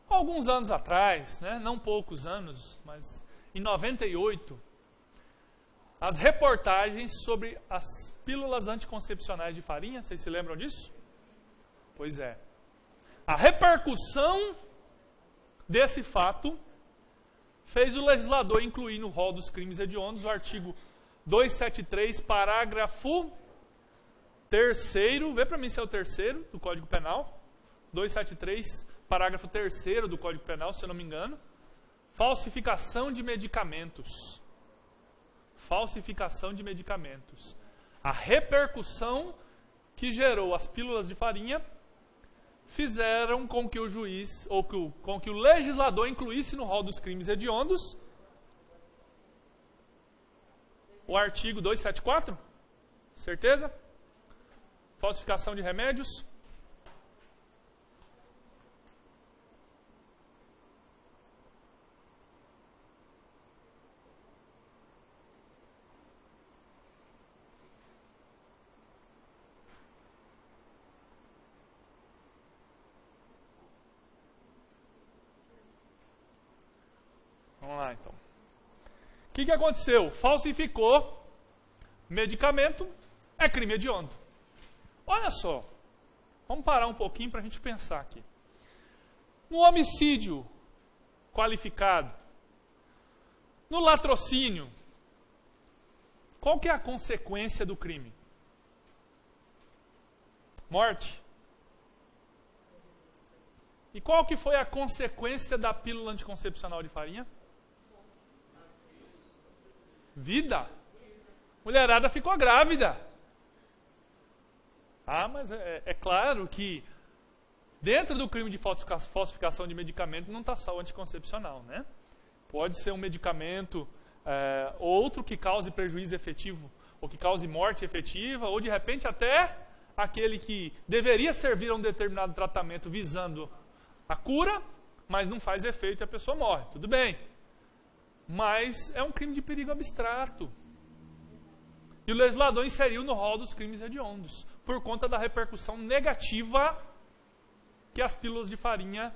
alguns anos atrás, né, não poucos anos, mas em 98, as reportagens sobre as pílulas anticoncepcionais de farinha, vocês se lembram disso? Pois é. A repercussão desse fato fez o legislador incluir no rol dos crimes hediondos o artigo 273, parágrafo 3º, vê para mim se é o 3º do Código Penal, 273, parágrafo 3º do Código Penal, se eu não me engano, falsificação de medicamentos. Falsificação de medicamentos. A repercussão que gerou as pílulas de farinha fizeram com que o juiz, ou com que o legislador incluísse no rol dos crimes hediondos o artigo 274? Certeza? Falsificação de remédios. Vamos lá, então. O que aconteceu? Falsificou medicamento, é crime hediondo. Olha só, vamos parar um pouquinho para a gente pensar aqui. No homicídio qualificado, no latrocínio, qual que é a consequência do crime? Morte. E qual que foi a consequência da pílula anticoncepcional de farinha? Vida. Mulherada ficou grávida. Mas é claro que dentro do crime de falsificação de medicamento não está só o anticoncepcional, né? Pode ser um medicamento outro que cause prejuízo efetivo, ou que cause morte efetiva, ou de repente até aquele que deveria servir a um determinado tratamento visando a cura, mas não faz efeito e a pessoa morre. Tudo bem. Mas é um crime de perigo abstrato. E o legislador inseriu no rol dos crimes hediondos, por conta da repercussão negativa que as pílulas de farinha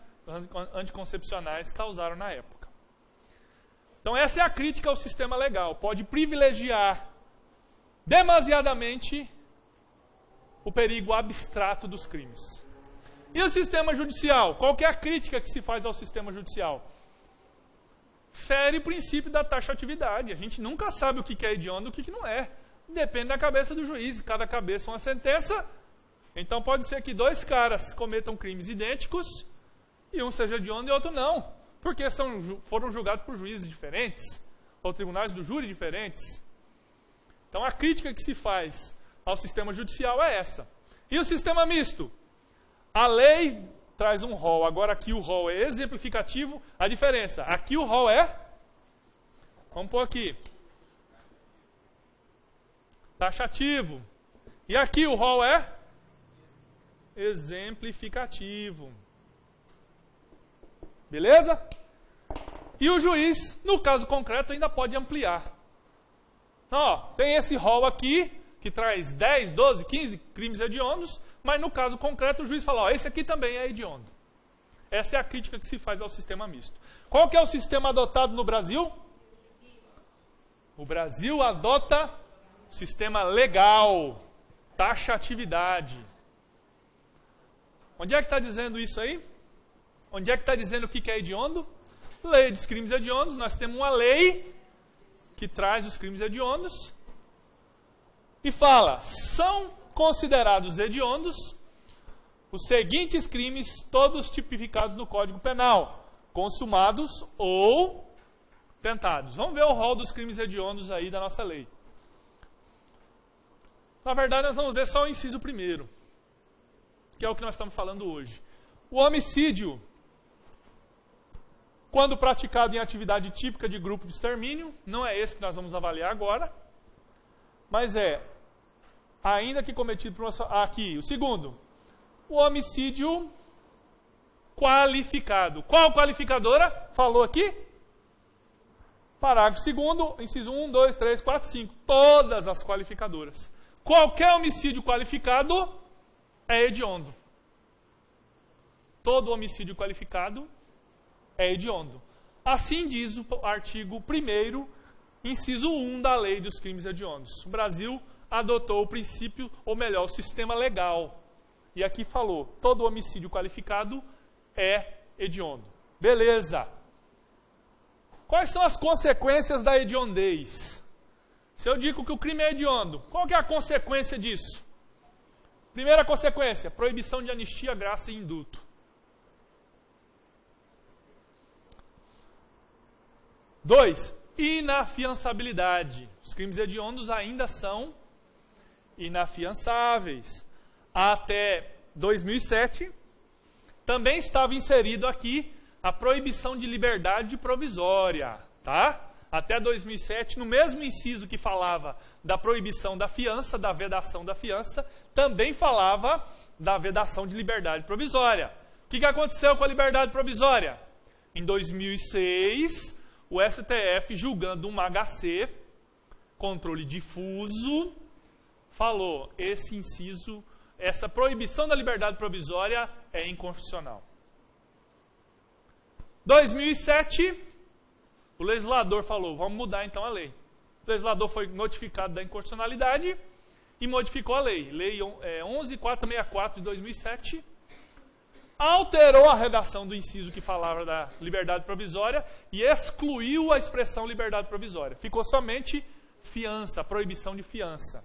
anticoncepcionais causaram na época. Então essa é a crítica ao sistema legal. Pode privilegiar demasiadamente o perigo abstrato dos crimes. E o sistema judicial? Qual que é a crítica que se faz ao sistema judicial? Fere o princípio da taxatividade. A gente nunca sabe o que é hediondo e o que não é. Depende da cabeça do juiz. Cada cabeça uma sentença. Então pode ser que dois caras cometam crimes idênticos e um seja hediondo e outro não. Porque foram julgados por juízes diferentes ou tribunais do júri diferentes. Então a crítica que se faz ao sistema judicial é essa. E o sistema misto? A lei traz um rol. Agora aqui o rol é exemplificativo. A diferença, aqui o rol é... Vamos pôr aqui. Taxativo. E aqui o rol é... exemplificativo. Beleza? E o juiz, no caso concreto, ainda pode ampliar. Ó, tem esse rol aqui, que traz 10, 12, 15 crimes hediondos, mas no caso concreto o juiz fala, ó, esse aqui também é hediondo. Essa é a crítica que se faz ao sistema misto. Qual que é o sistema adotado no Brasil? O Brasil adota o sistema legal, taxatividade. Onde é que está dizendo isso aí? Onde é que está dizendo o que é hediondo? Lei dos crimes hediondos. Nós temos uma lei que traz os crimes hediondos e fala, são considerados hediondos os seguintes crimes, todos tipificados no Código Penal, consumados ou tentados. Vamos ver o rol dos crimes hediondos aí da nossa lei. Na verdade, nós vamos ver só o inciso primeiro, que é o que nós estamos falando hoje. O homicídio, quando praticado em atividade típica de grupo de extermínio, não é esse que nós vamos avaliar agora, mas é, ainda que cometido por uma... Aqui, o segundo, o homicídio qualificado. Qual qualificadora? Falou aqui? Parágrafo 2º, inciso 1, 2, 3, 4, 5. Todas as qualificadoras. Qualquer homicídio qualificado é hediondo. Todo homicídio qualificado é hediondo. Assim diz o artigo 1º, inciso 1 da Lei dos Crimes Hediondos. O Brasil adotou o princípio, ou melhor, o sistema legal. E aqui falou, todo homicídio qualificado é hediondo. Beleza. Quais são as consequências da hediondez? Se eu digo que o crime é hediondo, qual que é a consequência disso? Primeira consequência, proibição de anistia, graça e indulto. 2, inafiançabilidade. Os crimes hediondos ainda são inafiançáveis. Até 2007, também estava inserido aqui a proibição de liberdade provisória, tá? Até 2007, no mesmo inciso que falava da proibição da fiança, da vedação da fiança, também falava da vedação de liberdade provisória. O que aconteceu com a liberdade provisória? Em 2006, o STF, julgando um HC, controle difuso, falou, esse inciso, essa proibição da liberdade provisória é inconstitucional. 2007, o legislador falou, vamos mudar então a lei. O legislador foi notificado da inconstitucionalidade e modificou a lei. Lei 11.464 de 2007, alterou a redação do inciso que falava da liberdade provisória e excluiu a expressão liberdade provisória. Ficou somente fiança, proibição de fiança.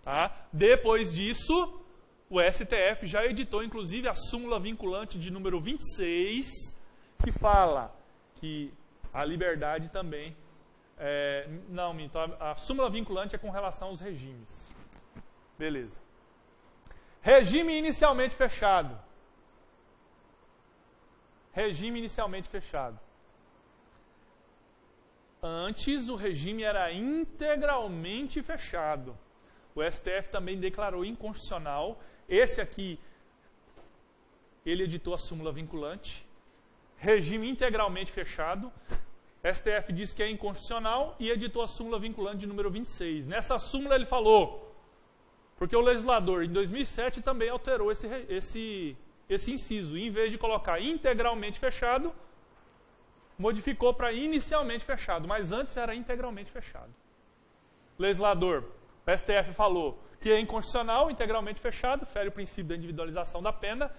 Tá? Depois disso, o STF já editou, inclusive, a súmula vinculante de número 26, que fala que a liberdade também... não, minto, a súmula vinculante é com relação aos regimes. Beleza. Regime inicialmente fechado. Regime inicialmente fechado. Antes, o regime era integralmente fechado. O STF também declarou inconstitucional. Esse aqui, ele editou a súmula vinculante. Regime integralmente fechado. STF disse que é inconstitucional e editou a súmula vinculante de número 26. Nessa súmula ele falou, porque o legislador, em 2007, também alterou esse inciso. E, em vez de colocar integralmente fechado, modificou para inicialmente fechado, mas antes era integralmente fechado. O legislador, o STF falou que é inconstitucional, integralmente fechado, fere o princípio da individualização da pena,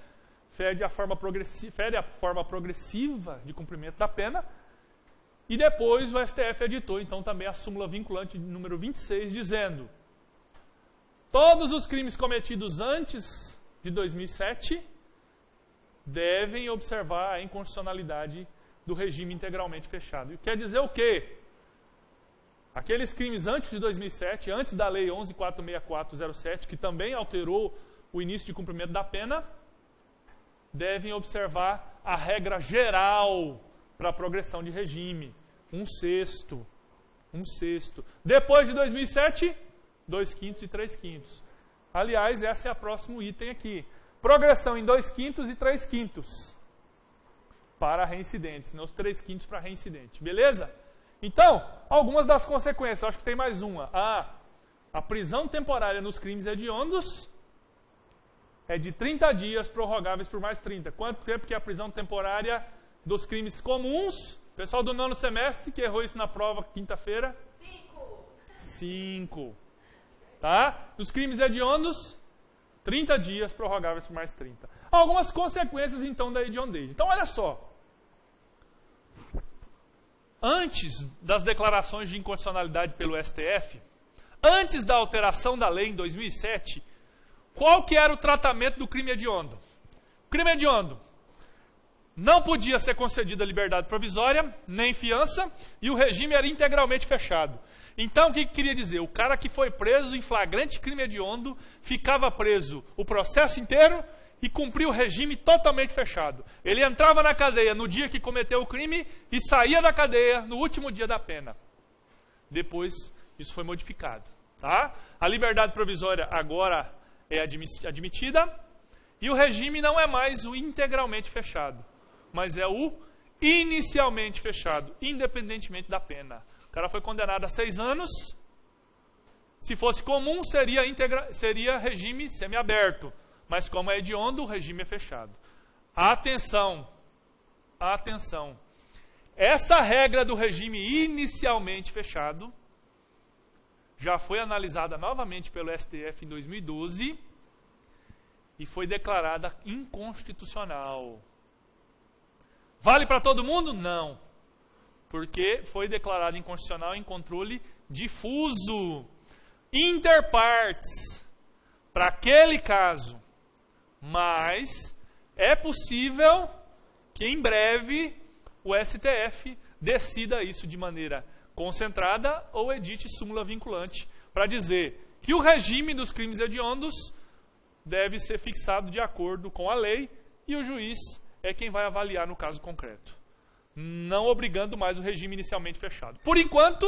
fere a forma progressiva de cumprimento da pena. E depois o STF editou, então, também a súmula vinculante número 26, dizendo: todos os crimes cometidos antes de 2007 devem observar a inconstitucionalidade do regime integralmente fechado. E quer dizer o quê? Aqueles crimes antes de 2007, antes da Lei 11.464/07, que também alterou o início de cumprimento da pena, devem observar a regra geral para a progressão de regime. 1/6. 1/6. Depois de 2007, 2/5 e 3/5. Aliás, esse é o próximo item aqui. Progressão em 2/5 e 3/5 para reincidentes, não os 3/5 para reincidente. Beleza? Então, algumas das consequências, acho que tem mais uma. A prisão temporária nos crimes hediondos é de 30 dias, prorrogáveis por mais 30. Quanto tempo que é a prisão temporária dos crimes comuns? Pessoal do 9º semestre, que errou isso na prova quinta-feira? 5. Tá? Nos crimes hediondos, 30 dias, prorrogáveis por mais 30. Algumas consequências, então, da hediondez. Então, olha só. Antes das declarações de inconstitucionalidade pelo STF, antes da alteração da lei em 2007, qual que era o tratamento do crime hediondo? O crime hediondo não podia ser concedida liberdade provisória, nem fiança, e o regime era integralmente fechado. Então, o que queria dizer? O cara que foi preso em flagrante crime hediondo ficava preso o processo inteiro e cumpria o regime totalmente fechado. Ele entrava na cadeia no dia que cometeu o crime e saía da cadeia no último dia da pena. Depois, isso foi modificado. Tá? A liberdade provisória agora é admitida e o regime não é mais o integralmente fechado, mas é o inicialmente fechado, independentemente da pena. O cara foi condenado a 6 anos. Se fosse comum, seria regime semiaberto. Mas como é hediondo, o regime é fechado. Atenção! Atenção! Essa regra do regime inicialmente fechado já foi analisada novamente pelo STF em 2012 e foi declarada inconstitucional. Vale para todo mundo? Não. Porque foi declarado inconstitucional em controle difuso. Interpartes. Para aquele caso. Mas é possível que em breve o STF decida isso de maneira concentrada ou edite súmula vinculante para dizer que o regime dos crimes hediondos deve ser fixado de acordo com a lei e o juiz é quem vai avaliar no caso concreto, não obrigando mais o regime inicialmente fechado. Por enquanto,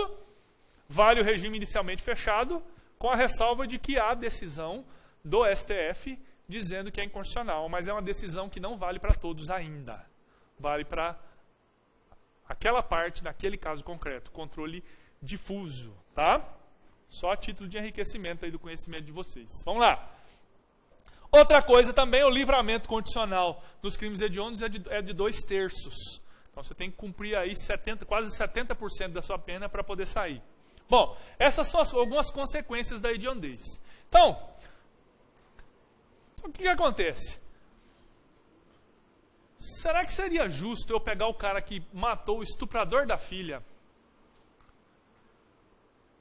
vale o regime inicialmente fechado, com a ressalva de que há decisão do STF dizendo que é inconstitucional, mas é uma decisão que não vale para todos ainda. Vale para aquela parte, naquele caso concreto, controle difuso, tá? Só a título de enriquecimento aí do conhecimento de vocês. Vamos lá. Outra coisa também, o livramento condicional nos crimes hediondos é de 2/3. Então você tem que cumprir aí quase 70% da sua pena para poder sair. Bom, essas são algumas consequências da hediondez. Então, o que acontece? Será que seria justo eu pegar o cara que matou o estuprador da filha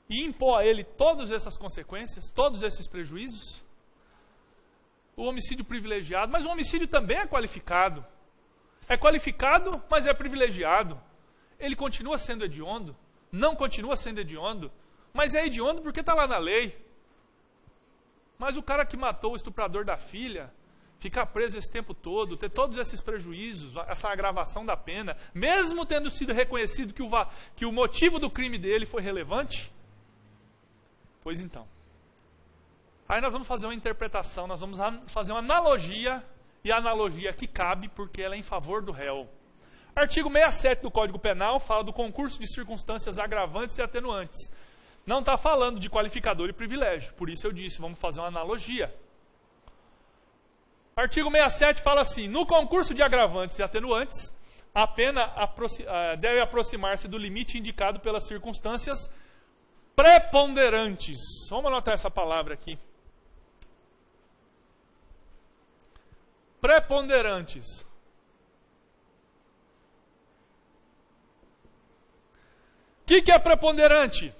e impor a ele todas essas consequências, todos esses prejuízos? O homicídio privilegiado, mas o homicídio também é qualificado. É qualificado, mas é privilegiado. Ele continua sendo hediondo? Não continua sendo hediondo? Mas é hediondo porque está lá na lei. Mas o cara que matou o estuprador da filha, ficar preso esse tempo todo, ter todos esses prejuízos, essa agravação da pena, mesmo tendo sido reconhecido que o motivo do crime dele foi relevante? Pois então. Aí nós vamos fazer uma interpretação, nós vamos fazer uma analogia, e a analogia que cabe porque ela é em favor do réu. Artigo 67 do Código Penal fala do concurso de circunstâncias agravantes e atenuantes. Não está falando de qualificador e privilégio, por isso eu disse, vamos fazer uma analogia. Artigo 67 fala assim: no concurso de agravantes e atenuantes, a pena deve aproximar-se do limite indicado pelas circunstâncias preponderantes. Vamos anotar essa palavra aqui. preponderantes. O que é preponderante?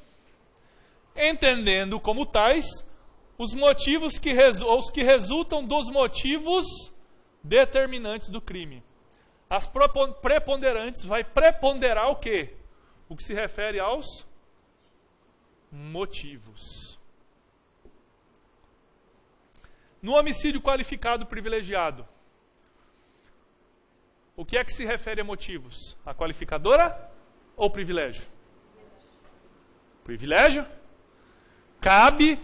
Entendendo como tais os motivos que resultam dos motivos determinantes do crime. As preponderantes vai preponderar o quê? O que se refere aos motivos. No homicídio qualificado privilegiado, o que é que se refere a motivos? A qualificadora ou privilégio? Privilégio? Cabe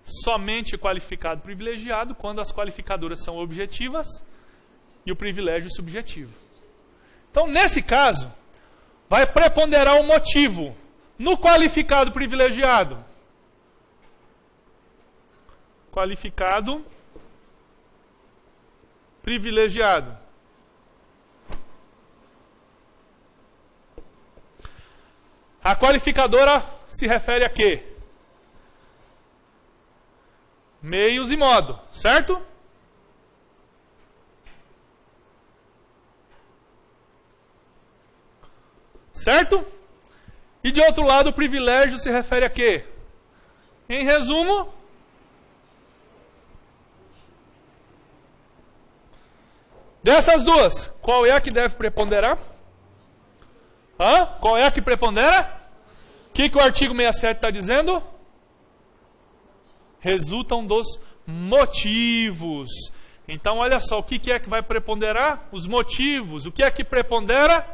somente qualificado privilegiado quando as qualificadoras são objetivas e o privilégio subjetivo. Então, nesse caso, vai preponderar o motivo no qualificado privilegiado. Qualificado privilegiado. A qualificadora se refere a quê? Meios e modo, certo? Certo? E de outro lado, o privilégio se refere a quê? Em resumo, dessas duas, qual é a que deve preponderar? Qual é a que prepondera? O que o artigo 67 está dizendo? Resultam dos motivos. Então, olha só, o que é que vai preponderar? Os motivos. O que é que prepondera?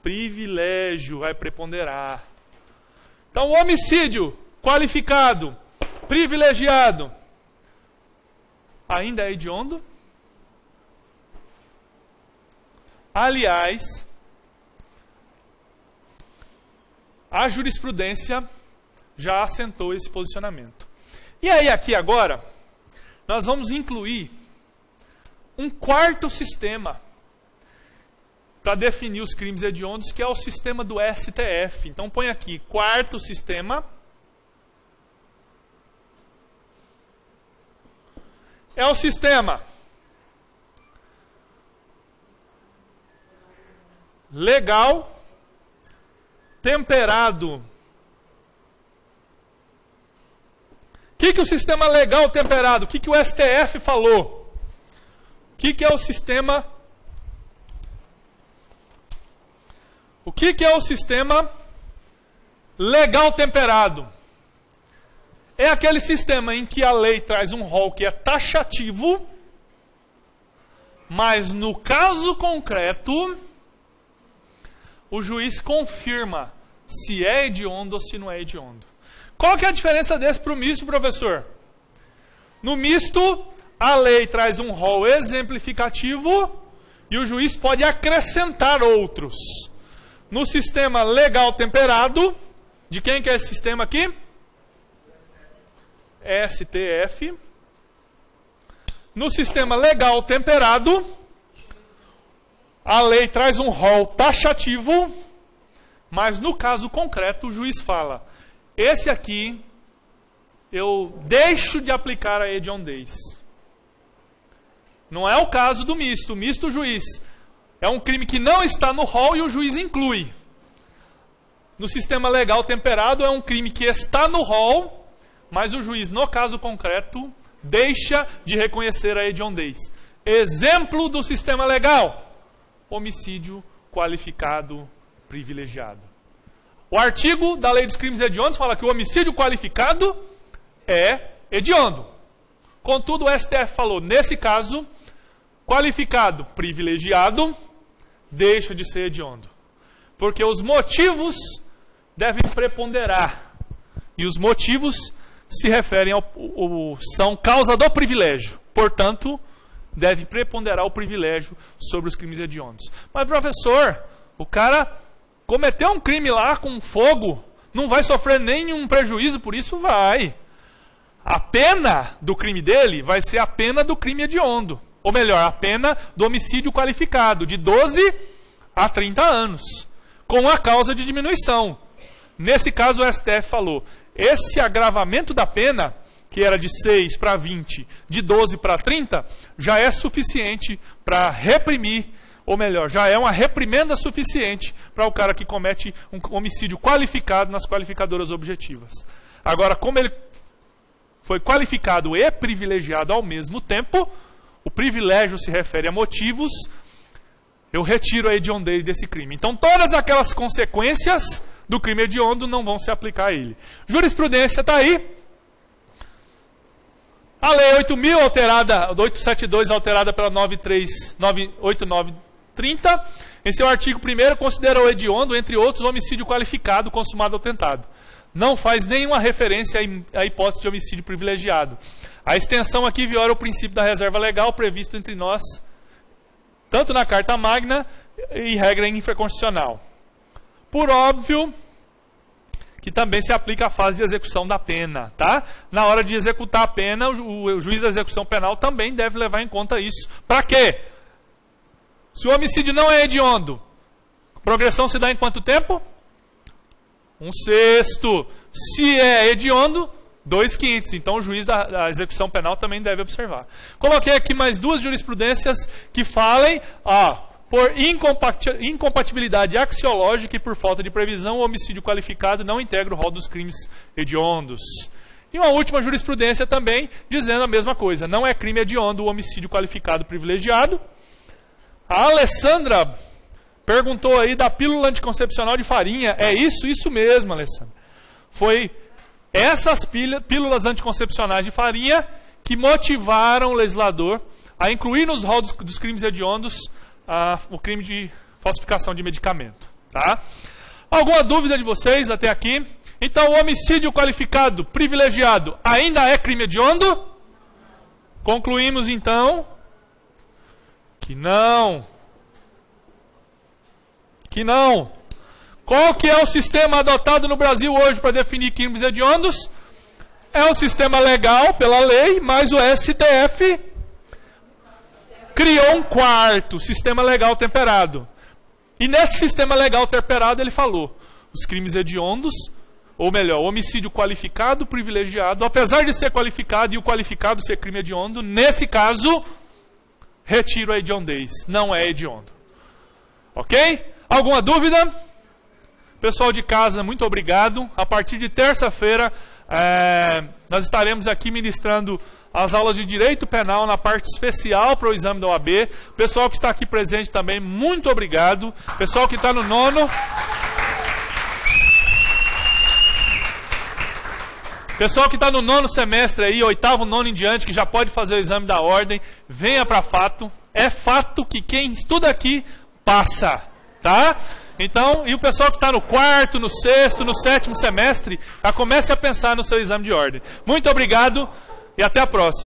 Privilégio vai preponderar. Então, o homicídio qualificado, privilegiado, ainda é hediondo? Aliás, a jurisprudência já assentou esse posicionamento. E aí, aqui agora, nós vamos incluir um quarto sistema para definir os crimes hediondos, que é o sistema do STF. Então, põe aqui, quarto sistema. É o sistema legal temperado. O que o sistema legal temperado? O que o STF falou? O que é o sistema? O que é o sistema legal temperado? É aquele sistema em que a lei traz um rol que é taxativo, mas no caso concreto, o juiz confirma se é hediondo ou se não é hediondo. Qual que é a diferença desse para o misto, professor? No misto, a lei traz um rol exemplificativo e o juiz pode acrescentar outros. No sistema legal temperado, de quem que é esse sistema aqui? STF. No sistema legal temperado, a lei traz um rol taxativo, mas no caso concreto o juiz fala: esse aqui eu deixo de aplicar a hediondez. Não é o caso do misto. O misto, o juiz, é um crime que não está no rol e o juiz inclui. No sistema legal temperado é um crime que está no rol, mas o juiz, no caso concreto, deixa de reconhecer a hediondez. Exemplo do sistema legal: homicídio qualificado privilegiado. O artigo da Lei dos Crimes Hediondos fala que o homicídio qualificado é hediondo. Contudo, o STF falou, nesse caso, qualificado privilegiado deixa de ser hediondo. Porque os motivos devem preponderar. E os motivos se referem são causa do privilégio. Portanto, deve preponderar o privilégio sobre os crimes hediondos. Mas, professor, o cara cometeu um crime lá com fogo, não vai sofrer nenhum prejuízo por isso? Vai. A pena do crime dele vai ser a pena do crime hediondo. Ou melhor, a pena do homicídio qualificado, de 12 a 30 anos, com a causa de diminuição. Nesse caso, o STF falou, esse agravamento da pena que era de 6 para 20, de 12 para 30, já é suficiente para reprimir, ou melhor, já é uma reprimenda suficiente para o cara que comete um homicídio qualificado nas qualificadoras objetivas. Agora, como ele foi qualificado e privilegiado ao mesmo tempo, o privilégio se refere a motivos, eu retiro a hediondez desse crime. Então, todas aquelas consequências do crime hediondo não vão se aplicar a ele. Jurisprudência está aí. A Lei 8.872, alterada pela 9.389/30, em seu artigo 1º, considera o hediondo, entre outros, homicídio qualificado consumado ou tentado. Não faz nenhuma referência à hipótese de homicídio privilegiado. A extensão aqui viola o princípio da reserva legal previsto entre nós, tanto na Carta Magna e regra infraconstitucional. Por óbvio, que também se aplica à fase de execução da pena, tá? Na hora de executar a pena, o juiz da execução penal também deve levar em conta isso. Para quê? Se o homicídio não é hediondo, a progressão se dá em quanto tempo? 1/6. Se é hediondo, 2/5. Então o juiz da execução penal também deve observar. Coloquei aqui mais duas jurisprudências que falem, por incompatibilidade axiológica e por falta de previsão, o homicídio qualificado não integra o rol dos crimes hediondos. E uma última jurisprudência também, dizendo a mesma coisa. Não é crime hediondo o homicídio qualificado privilegiado. A Alessandra perguntou aí da pílula anticoncepcional de farinha. É isso? Isso mesmo, Alessandra. Foi essas pílulas anticoncepcionais de farinha que motivaram o legislador a incluir nos rolos dos crimes hediondos o crime de falsificação de medicamento. Tá? Alguma dúvida de vocês até aqui? Então, o homicídio qualificado privilegiado ainda é crime hediondo? Concluímos, então, que não. Que não. Qual que é o sistema adotado no Brasil hoje para definir crimes hediondos? É um sistema legal, pela lei, mas o STF criou um quarto, sistema legal temperado. E nesse sistema legal temperado ele falou, os crimes hediondos, ou melhor, o homicídio qualificado, privilegiado, apesar de ser qualificado e o qualificado ser crime hediondo, nesse caso, retiro a hediondez, não é hediondo. Ok? Alguma dúvida? Pessoal de casa, muito obrigado. A partir de terça-feira, nós estaremos aqui ministrando as aulas de Direito Penal na parte especial para o exame da OAB. Pessoal que está aqui presente também, muito obrigado. Pessoal que está no nono... Pessoal que está no nono semestre aí, 8º, 9º em diante, que já pode fazer o exame da ordem, venha para fato. É fato que quem estuda aqui passa, tá? Então, e o pessoal que está no 4º, no 6º, no 7º semestre, já comece a pensar no seu exame de ordem. Muito obrigado e até a próxima.